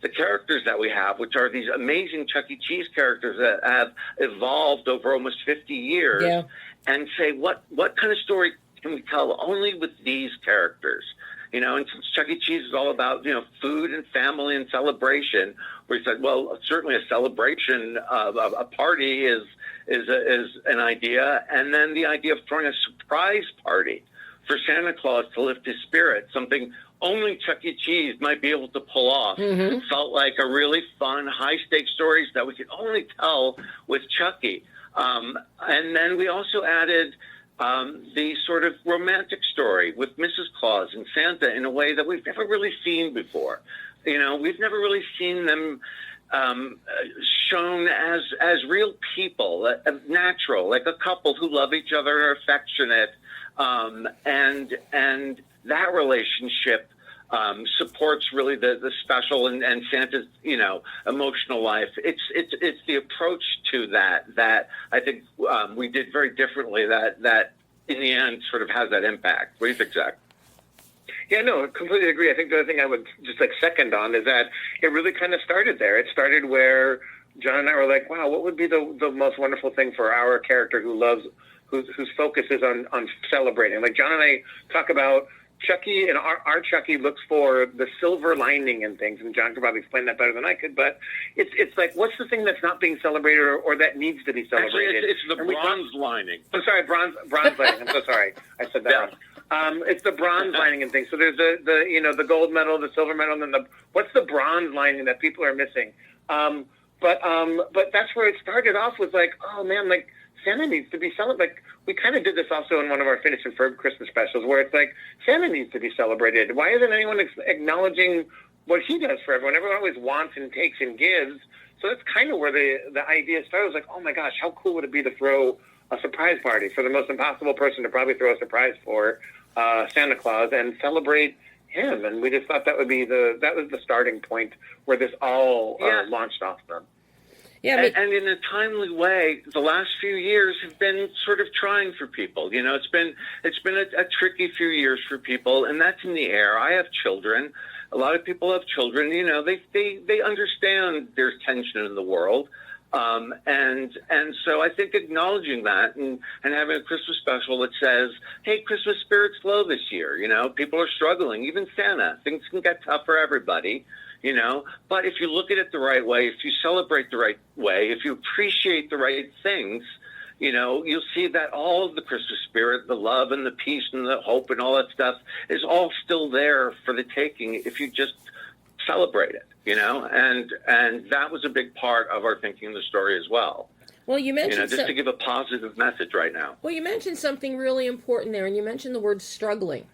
Speaker 5: the characters that we have, which are these amazing Chuck E. Cheese characters that have evolved over almost 50 years, and say, what kind of story can we tell only with these characters? And since Chuck E. Cheese is all about, food and family and celebration, we said, well, certainly a celebration of a party is an idea. And then the idea of throwing a surprise party for Santa Claus to lift his spirit, something only Chuck E. Cheese might be able to pull off. Mm-hmm. Felt like a really fun, high-stakes stories that we could only tell with Chucky. And then we also added... the sort of romantic story with Mrs. Claus and Santa in a way that we've never really seen before. We've never really seen them shown as real people, natural, like a couple who love each other and are affectionate, and that relationship supports really the special and Santa's emotional life. It's the approach to that I think we did very differently that in the end sort of has that impact. What do you think, Zach?
Speaker 4: Yeah, no, I completely agree. I think the other thing I would just second on is that it really kind of started there. It started where John and I were like, wow, what would be the most wonderful thing for our character whose focus is on celebrating? Like John and I talk about Chucky, and our Chucky looks for the silver lining in things, and John could probably explain that better than I could, but it's like, what's the thing that's not being celebrated or that needs to be celebrated?
Speaker 5: Actually, it's the bronze lining.
Speaker 4: I'm sorry, bronze lining. I'm so sorry. I said that wrong. It's the bronze lining and things. So there's the gold medal, the silver medal, and then what's the bronze lining that people are missing? But that's where it started off, was like, oh man, like Santa needs to be celebrated. Like, we kind of did this also in one of our Phineas and Ferb Christmas specials, where it's like, Santa needs to be celebrated. Why isn't anyone acknowledging what he does for everyone? Everyone always wants and takes and gives. So that's kind of where the idea started. It was like, oh my gosh, how cool would it be to throw a surprise party for the most impossible person to probably throw a surprise for, Santa Claus, and celebrate him. And we just thought that was the starting point where this all launched off from.
Speaker 1: Yeah,
Speaker 5: and in a timely way, the last few years have been sort of trying for people. It's been a tricky few years for people, and that's in the air. I have children. A lot of people have children. They understand there's tension in the world. And so I think acknowledging that and having a Christmas special that says, hey, Christmas spirit's low this year. You know, people are struggling, even Santa. Things can get tough for everybody, you know. But if you look at it the right way, if you celebrate the right way, if you appreciate the right things, you know, you'll see that all of the Christmas spirit, the love and the peace and the hope and all that stuff is all still there for the taking if you just celebrate it, you know, and that was a big part of our thinking in the story as well.
Speaker 1: Well, you mentioned
Speaker 5: just to give a positive message right now.
Speaker 1: Well, you mentioned something really important there, and you mentioned the word struggling.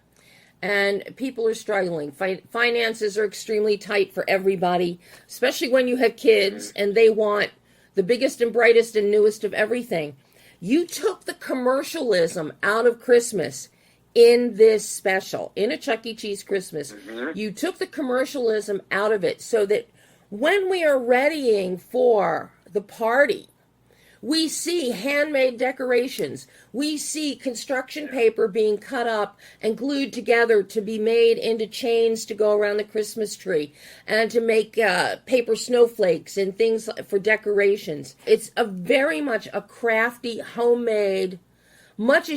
Speaker 1: And people are struggling. Finances are extremely tight for everybody, especially when you have kids and they want the biggest and brightest and newest of everything. You took the commercialism out of Christmas in this special, in a Chuck E. Cheese Christmas. Mm-hmm. You took the commercialism out of it so that when we are readying for the party, we see handmade decorations. We see construction paper being cut up and glued together to be made into chains to go around the Christmas tree and to make paper snowflakes and things for decorations. It's a very much a crafty, homemade, much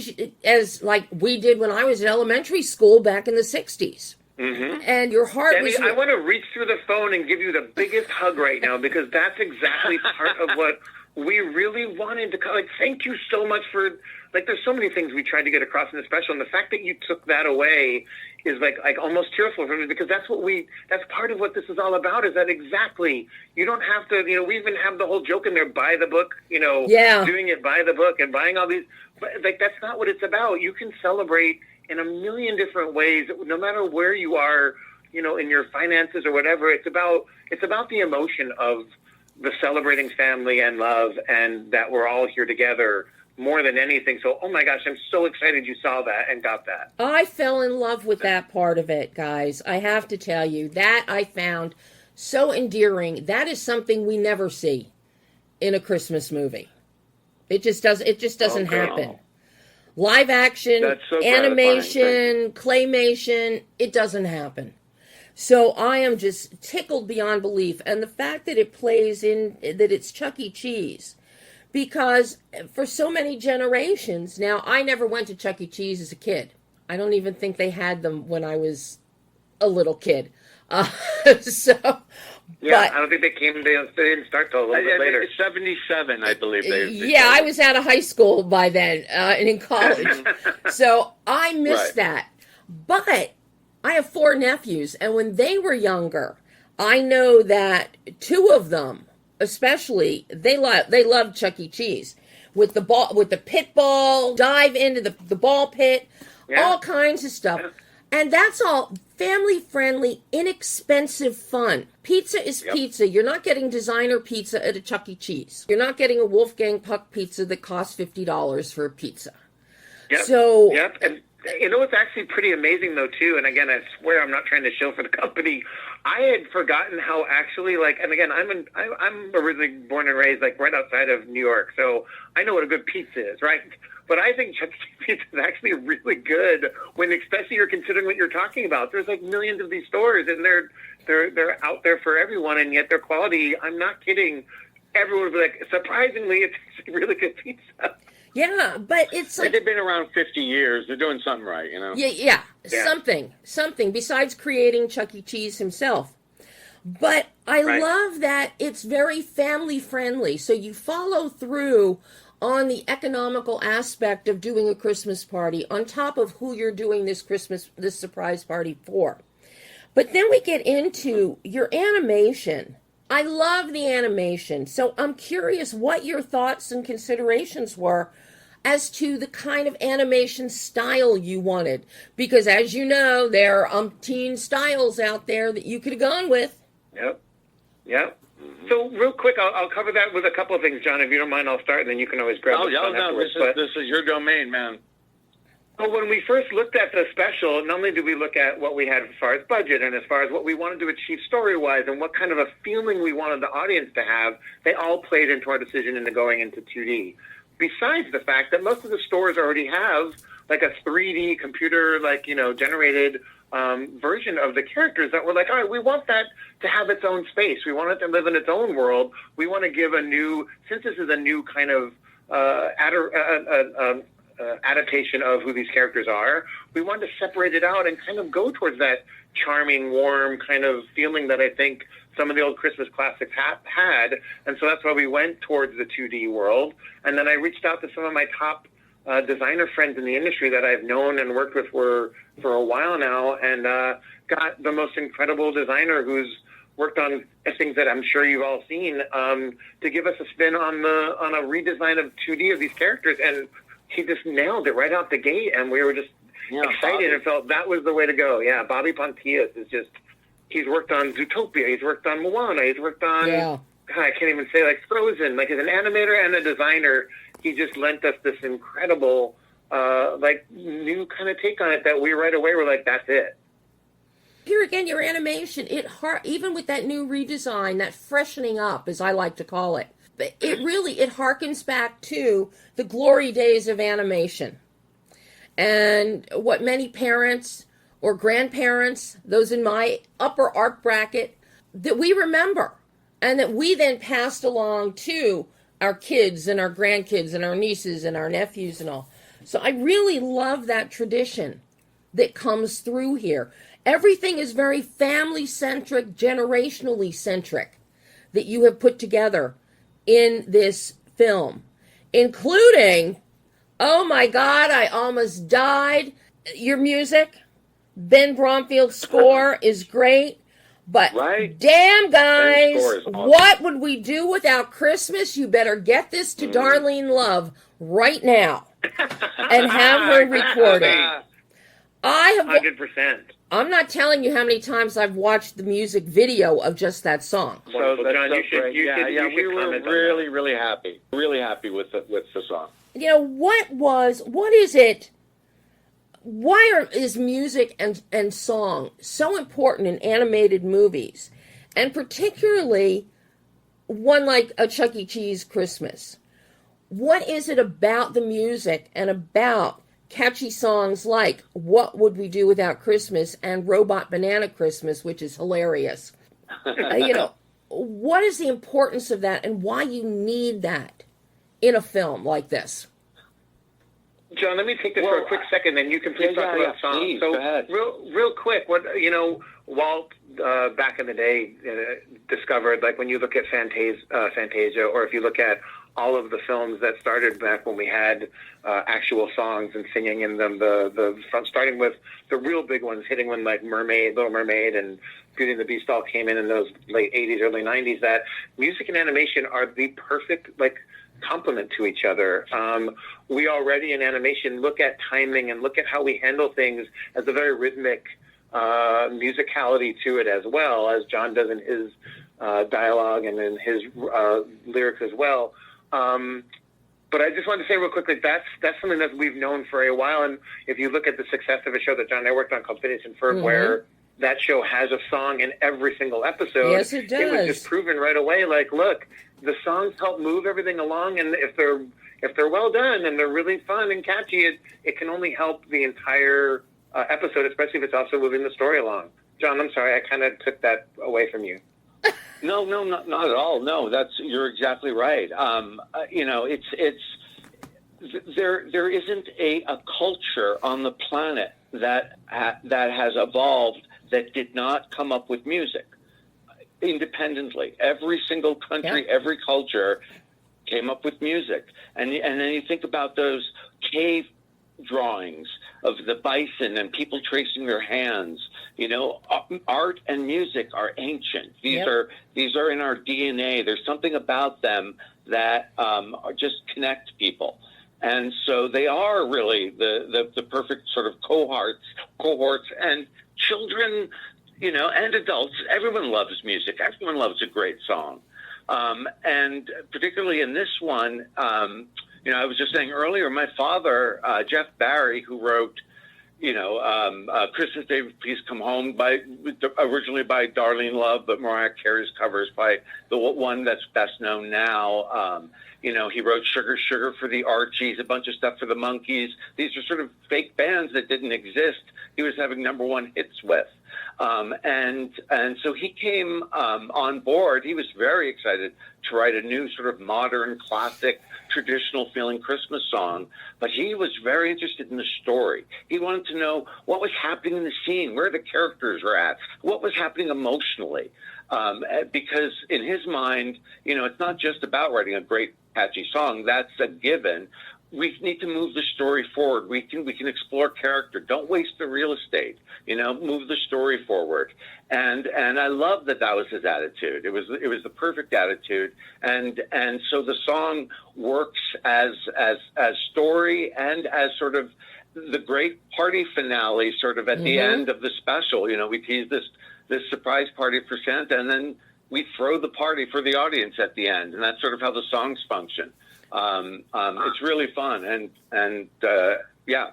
Speaker 1: as like we did when I was in elementary school back in the 60s. Mm-hmm. And your heart
Speaker 4: Debbie,
Speaker 1: was...
Speaker 4: I want to reach through the phone and give you the biggest hug right now because that's exactly part of what we really wanted to, like, thank you so much for, like, there's so many things we tried to get across in the special, and the fact that you took that away is, like almost tearful for me, because that's part of what this is all about, is that exactly, you don't have to, you know, we even have the whole joke in there, buy the book, you know, doing it by the book and buying all these, but, like, that's not what it's about. You can celebrate in a million different ways, no matter where you are, you know, in your finances or whatever. It's about the emotion of the celebrating family and love, and that we're all here together more than anything. So, oh my gosh, I'm so excited you saw that and got that.
Speaker 1: I fell in love with that part of it, guys. I have to tell you, that I found so endearing. That is something we never see in a Christmas movie. It just doesn't happen. Live action,
Speaker 5: so
Speaker 1: animation, claymation, it doesn't happen. So I am just tickled beyond belief. And the fact that it plays in, that it's Chuck E. Cheese, because for so many generations, now I never went to Chuck E. Cheese as a kid. I don't even think they had them when I was a little kid.
Speaker 4: I don't think they didn't start till a little bit later.
Speaker 5: 77, I believe.
Speaker 1: I was out of high school by then and in college. So I missed that. But I have 4 nephews, and when they were younger, I know that 2 of them, especially, they loved Chuck E. Cheese with the pit ball, dive into the ball pit, all kinds of stuff, and that's all family friendly, inexpensive fun. Pizza is pizza. You're not getting designer pizza at a Chuck E. Cheese. You're not getting a Wolfgang Puck pizza that costs $50 for a pizza.
Speaker 4: And you know what's actually pretty amazing, though, too, and again, I swear I'm not trying to shill for the company, I had forgotten how actually, like, and again, I'm originally born and raised, like, right outside of New York, so I know what a good pizza is, right? But I think Chuck E. Cheese pizza is actually really good when, especially you're considering what you're talking about. There's, like, millions of these stores, and they're out there for everyone, and yet their quality, I'm not kidding, everyone would be like, surprisingly, it's really good pizza.
Speaker 1: Yeah, but it's like...
Speaker 5: They've been around 50 years. They're doing something right, you know?
Speaker 1: Yeah. Something besides creating Chuck E. Cheese himself. But I love that it's very family-friendly. So you follow through on the economical aspect of doing a Christmas party on top of who you're doing this surprise party for. But then we get into your animation. I love the animation. So I'm curious what your thoughts and considerations were as to the kind of animation style you wanted. Because as you know, there are umpteen styles out there that you could have gone with.
Speaker 4: Yep. So real quick, I'll cover that with a couple of things, John. If you don't mind, I'll start, and then you can always grab
Speaker 5: this is your domain, man.
Speaker 4: Well, when we first looked at the special, not only did we look at what we had as far as budget and as far as what we wanted to achieve story-wise and what kind of a feeling we wanted the audience to have, they all played into our decision into going into 2D. Besides the fact that most of the stores already have like a 3D computer, like, you know, generated version of the characters that we're like, all right, we want that to have its own space. We want it to live in its own world. We want to give since this is a new kind of adaptation of who these characters are, we want to separate it out and kind of go towards that charming, warm kind of feeling that I think some of the old Christmas classics had. And so that's why we went towards the 2D world. And then I reached out to some of my top designer friends in the industry that I've known and worked with for a while now, and got the most incredible designer who's worked on things that I'm sure you've all seen, to give us a spin on a redesign of 2D of these characters. And he just nailed it right out the gate, and we were just excited Bobby. And felt that was the way to go. Yeah, Bobby Pontius is just, he's worked on Zootopia, he's worked on Moana, he's worked on, God, I can't even say, like Frozen. Like, as an animator and a designer, he just lent us this incredible, new kind of take on it that we right away were like, that's it.
Speaker 1: Here again, your animation, even with that new redesign, that freshening up, as I like to call it, it harkens back to the glory days of animation. And what many parents or grandparents, those in my upper arc bracket, that we remember, and that we then passed along to our kids and our grandkids and our nieces and our nephews and all. So I really love that tradition that comes through here. Everything is very family-centric, generationally centric that you have put together in this film, including, oh my God, I almost died. Your music, Ben Bromfield's score is great, but damn, guys, awesome. What would we do without Christmas? You better get this to Darlene Love right now and have her record it.
Speaker 4: 100%.
Speaker 1: I'm not telling you how many times I've watched the music video of just that song.
Speaker 5: So that's
Speaker 4: John, you should
Speaker 5: we were really happy with the song.
Speaker 1: You know, what is it? Why is music and song so important in animated movies, and particularly one like a Chuck E. Cheese Christmas? What is it about the music and about catchy songs like What Would We Do Without Christmas and Robot Banana Christmas, which is hilarious? What is the importance of that, and why you need that in a film like this?
Speaker 4: John, let me take this for a quick second, then you can please talk about songs.
Speaker 5: Please,
Speaker 4: so,
Speaker 5: go ahead.
Speaker 4: real quick, Walt back in the day discovered, like, when you look at Fantasia, or if you look at all of the films that started back when we had actual songs and singing in them, starting with the real big ones, hitting when like Little Mermaid and Beauty and the Beast all came in those late 80s, early 90s, that music and animation are the perfect, complement to each other. We already in animation look at timing and look at how we handle things as a very rhythmic musicality to it, as well as John does in his dialogue and in his lyrics as well. But I just wanted to say real quickly, that's something that we've known for a while. And if you look at the success of a show that John and I worked on called Phineas and Ferb, where that show has a song in every single episode.
Speaker 1: Yes, it does.
Speaker 4: It was just proven right away, look, the songs help move everything along, and if they're well done and they're really fun and catchy, it can only help the entire episode, especially if it's also moving the story along. John, I'm sorry, I kind of took that away from you.
Speaker 5: No, not at all. No, you're exactly right. There isn't a culture on the planet that has evolved that did not come up with music independently. Every single country, every culture came up with music. And then you think about those cave drawings of the bison and people tracing their hands. Art and music are ancient. These are in our DNA. There's something about them that just connect people. And so they are really the perfect sort of cohorts, and children, and adults. Everyone loves music. Everyone loves a great song. And particularly in this one, I was just saying earlier, my father, Jeff Barry, who wrote Christmas Day, Please Come Home, originally by Darlene Love, but Mariah Carey's covers by the one that's best known now. He wrote Sugar Sugar for the Archies, a bunch of stuff for the Monkees. These are sort of fake bands that didn't exist. He was having #1 hits with. And so he came on board. He was very excited to write a new sort of modern, classic, traditional feeling Christmas song, but he was very interested in the story. He wanted to know what was happening in the scene, where the characters were at, what was happening emotionally. Because in his mind, it's not just about writing a great, catchy song. That's a given. We need to move the story forward. We can explore character. Don't waste the real estate. Move the story forward. And I love that was his attitude. It was the perfect attitude. And so the song works as story and as sort of the great party finale, sort of at the end of the special. We tease this surprise party for Santa, and then we throw the party for the audience at the end, and that's sort of how the songs function. It's really fun, and yeah.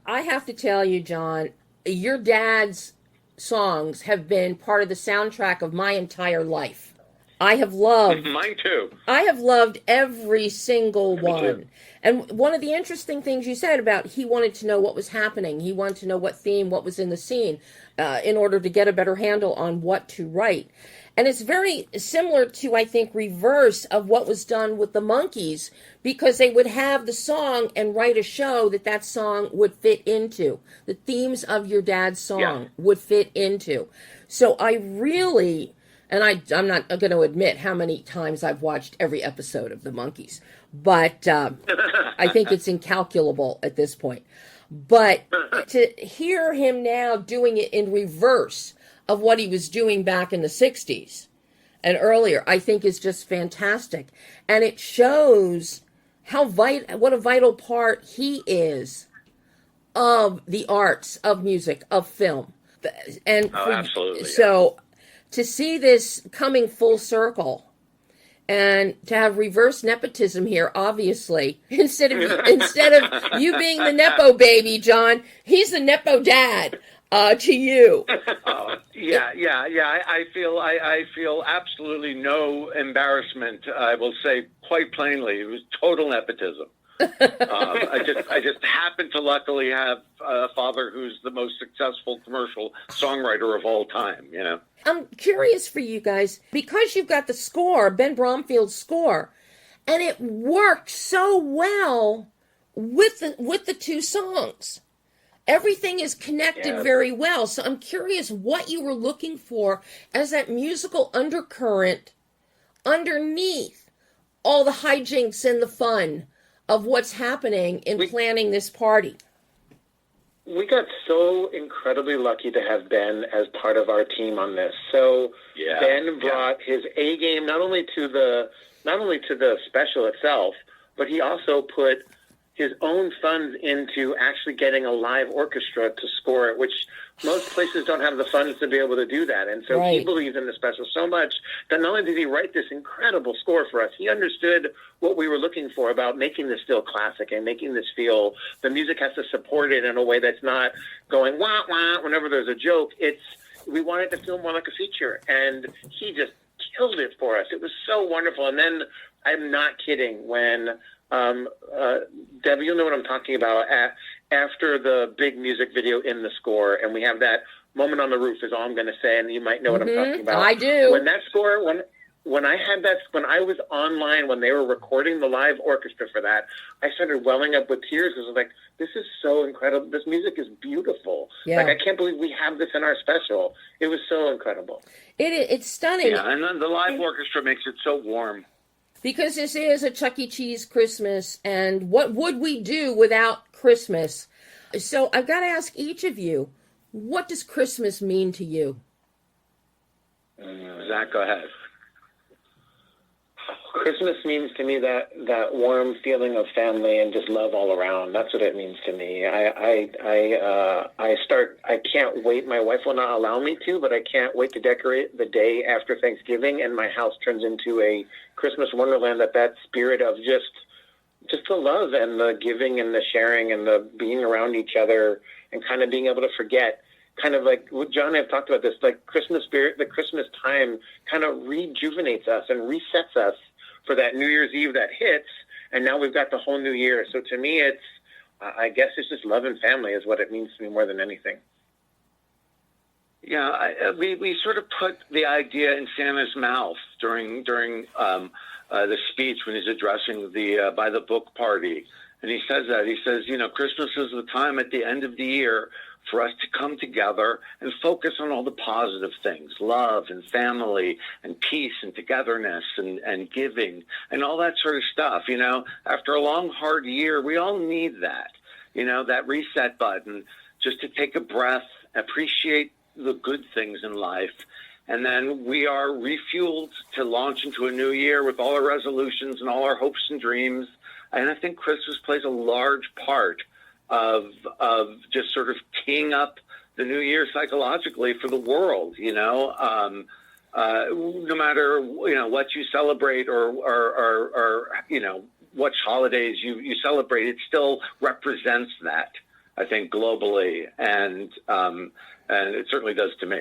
Speaker 1: I have to tell you, John, your dad's songs have been part of the soundtrack of my entire life. I have loved
Speaker 5: mine too.
Speaker 1: I have loved every single one. And one of the interesting things you said about he wanted to know what was happening. He wanted to know what was in the scene in order to get a better handle on what to write. And it's very similar to, I think, reverse of what was done with the Monkees, because they would have the song and write a show that song would fit into. The themes of your dad's song would fit into. So I really, and I'm not going to admit how many times I've watched every episode of the Monkees, but I think it's incalculable at this point. But to hear him now doing it in reverse of what he was doing back in the 60s and earlier, I think is just fantastic. And it shows what a vital part he is of the arts, of music, of film. And
Speaker 5: absolutely.
Speaker 1: So to see this coming full circle and to have reverse nepotism here, obviously, instead of you being the Nepo baby, John, he's the Nepo dad. To you.
Speaker 5: I feel absolutely no embarrassment. I will say quite plainly, it was total nepotism. I just happen to luckily have a father who's the most successful commercial songwriter of all time.
Speaker 1: I'm curious for you guys, because you've got the score, Ben Bromfield's score, and it works so well with the two songs. Everything is connected very well. So I'm curious what you were looking for as that musical undercurrent underneath all the hijinks and the fun of what's happening in planning this party.
Speaker 4: We got so incredibly lucky to have Ben as part of our team on this. So Ben brought his A game not only to the special itself, but he also put his own funds into actually getting a live orchestra to score it, which most places don't have the funds to be able to do that. And so he believes in the special so much that not only did he write this incredible score for us, he understood what we were looking for about making this feel classic and making this feel, the music has to support it in a way that's not going wah, wah, whenever there's a joke. We wanted to feel more like a feature, and he just killed it for us. It was so wonderful. And then, I'm not kidding, when Deb, you'll know what I'm talking about. After the big music video in the score, and we have that moment on the roof is all I'm going to say, and you might know what I'm talking about.
Speaker 1: I do.
Speaker 4: When that score, when I was online, when they were recording the live orchestra for that, I started welling up with tears. I was like, this is so incredible. This music is beautiful.
Speaker 1: Yeah.
Speaker 4: Like, I can't believe we have this in our special. It was so incredible.
Speaker 1: It's stunning.
Speaker 5: Yeah, and then the live orchestra makes it so warm.
Speaker 1: Because this is a Chuck E. Cheese Christmas, and what would we do without Christmas? So I've got to ask each of you, what does Christmas mean to you?
Speaker 5: Zach, go ahead.
Speaker 4: Christmas means to me that warm feeling of family and just love all around. That's what it means to me. I can't wait. My wife will not allow me to, but I can't wait to decorate the day after Thanksgiving, and my house turns into a Christmas wonderland. That spirit of just just the love and the giving and the sharing and the being around each other and kind of being able to forget. Kind of like what John and I have talked about this, like Christmas spirit, the Christmas time kind of rejuvenates us and resets us for that New Year's Eve that hits. And now we've got the whole new year. So to me, it's, I guess it's just love and family is what it means to me more than anything.
Speaker 5: Yeah, we sort of put the idea in Santa's mouth during the speech when he's addressing the by the book party, and he says that Christmas is the time at the end of the year for us to come together and focus on all the positive things, love and family and peace and togetherness and giving and all that sort of stuff. After a long, hard year, we all need that, that reset button, just to take a breath, appreciate the good things in life. And then we are refueled to launch into a new year with all our resolutions and all our hopes and dreams. And I think Christmas plays a large part of just sort of teeing up the new year psychologically for the world, no matter, what you celebrate or what holidays you celebrate, it still represents that, I think, globally. And it certainly does to me.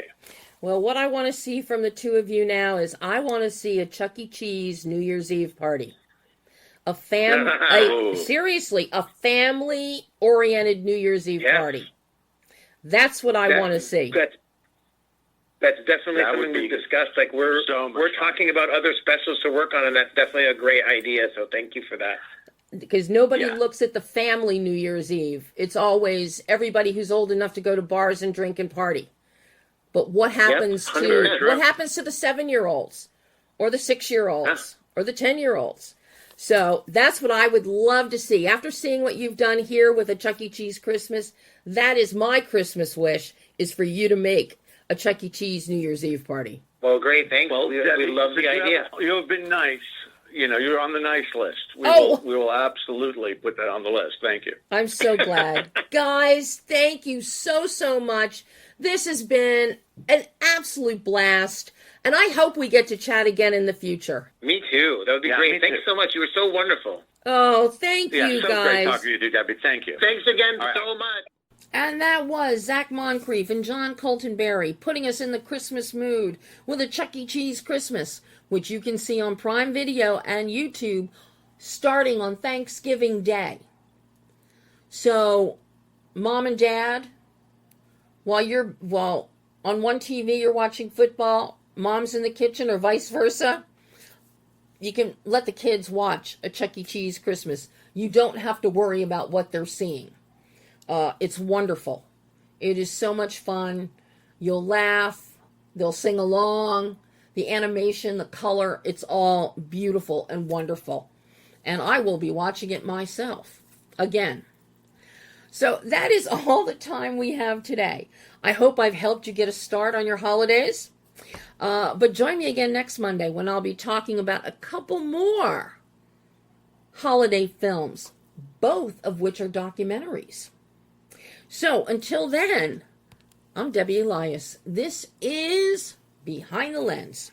Speaker 1: Well, what I want to see from the two of you now is I want to see a Chuck E. Cheese New Year's Eve party. Seriously, a family-oriented New Year's Eve party. That's what I want to see.
Speaker 4: That's definitely something we've discussed. Like we're talking about other specials to work on, and that's definitely a great idea. So thank you for that.
Speaker 1: Because nobody looks at the family New Year's Eve. It's always everybody who's old enough to go to bars and drink and party. But what happens to the 7-year-olds or the 6-year-olds or the 10-year-olds? So that's what I would love to see. After seeing what you've done here with a Chuck E. Cheese Christmas, that is my Christmas wish, is for you to make a Chuck E. Cheese New Year's Eve party.
Speaker 4: Well, great. Thanks. Well, we love the idea.
Speaker 5: You have been nice. You're on the nice list. We will absolutely put that on the list. Thank you.
Speaker 1: I'm so glad. Guys, thank you so much. This has been an absolute blast, and I hope we get to chat again in the future.
Speaker 4: Me too. That would be great. Thanks so much. You were so wonderful.
Speaker 1: Oh, thank you,
Speaker 5: so
Speaker 1: guys.
Speaker 5: Great talking to you, Debbie. Thank you.
Speaker 4: Thanks again so much.
Speaker 1: And that was ZAC MONCRIEF and John Colton-Berry putting us in the Christmas mood with a Chuck E. Cheese Christmas, which you can see on Prime Video and YouTube starting on Thanksgiving Day. So, Mom and Dad, while on one TV you're watching football, Mom's in the kitchen or vice versa, you can let the kids watch a Chuck E. Cheese Christmas. You don't have to worry about what they're seeing. It's wonderful. It is so much fun. You'll laugh. They'll sing along. The animation, the color, it's all beautiful and wonderful. And I will be watching it myself again. So that is all the time we have today. I hope I've helped you get a start on your holidays. But join me again next Monday when I'll be talking about a couple more holiday films, both of which are documentaries. So until then, I'm Debbie Elias. This is Behind the Lens.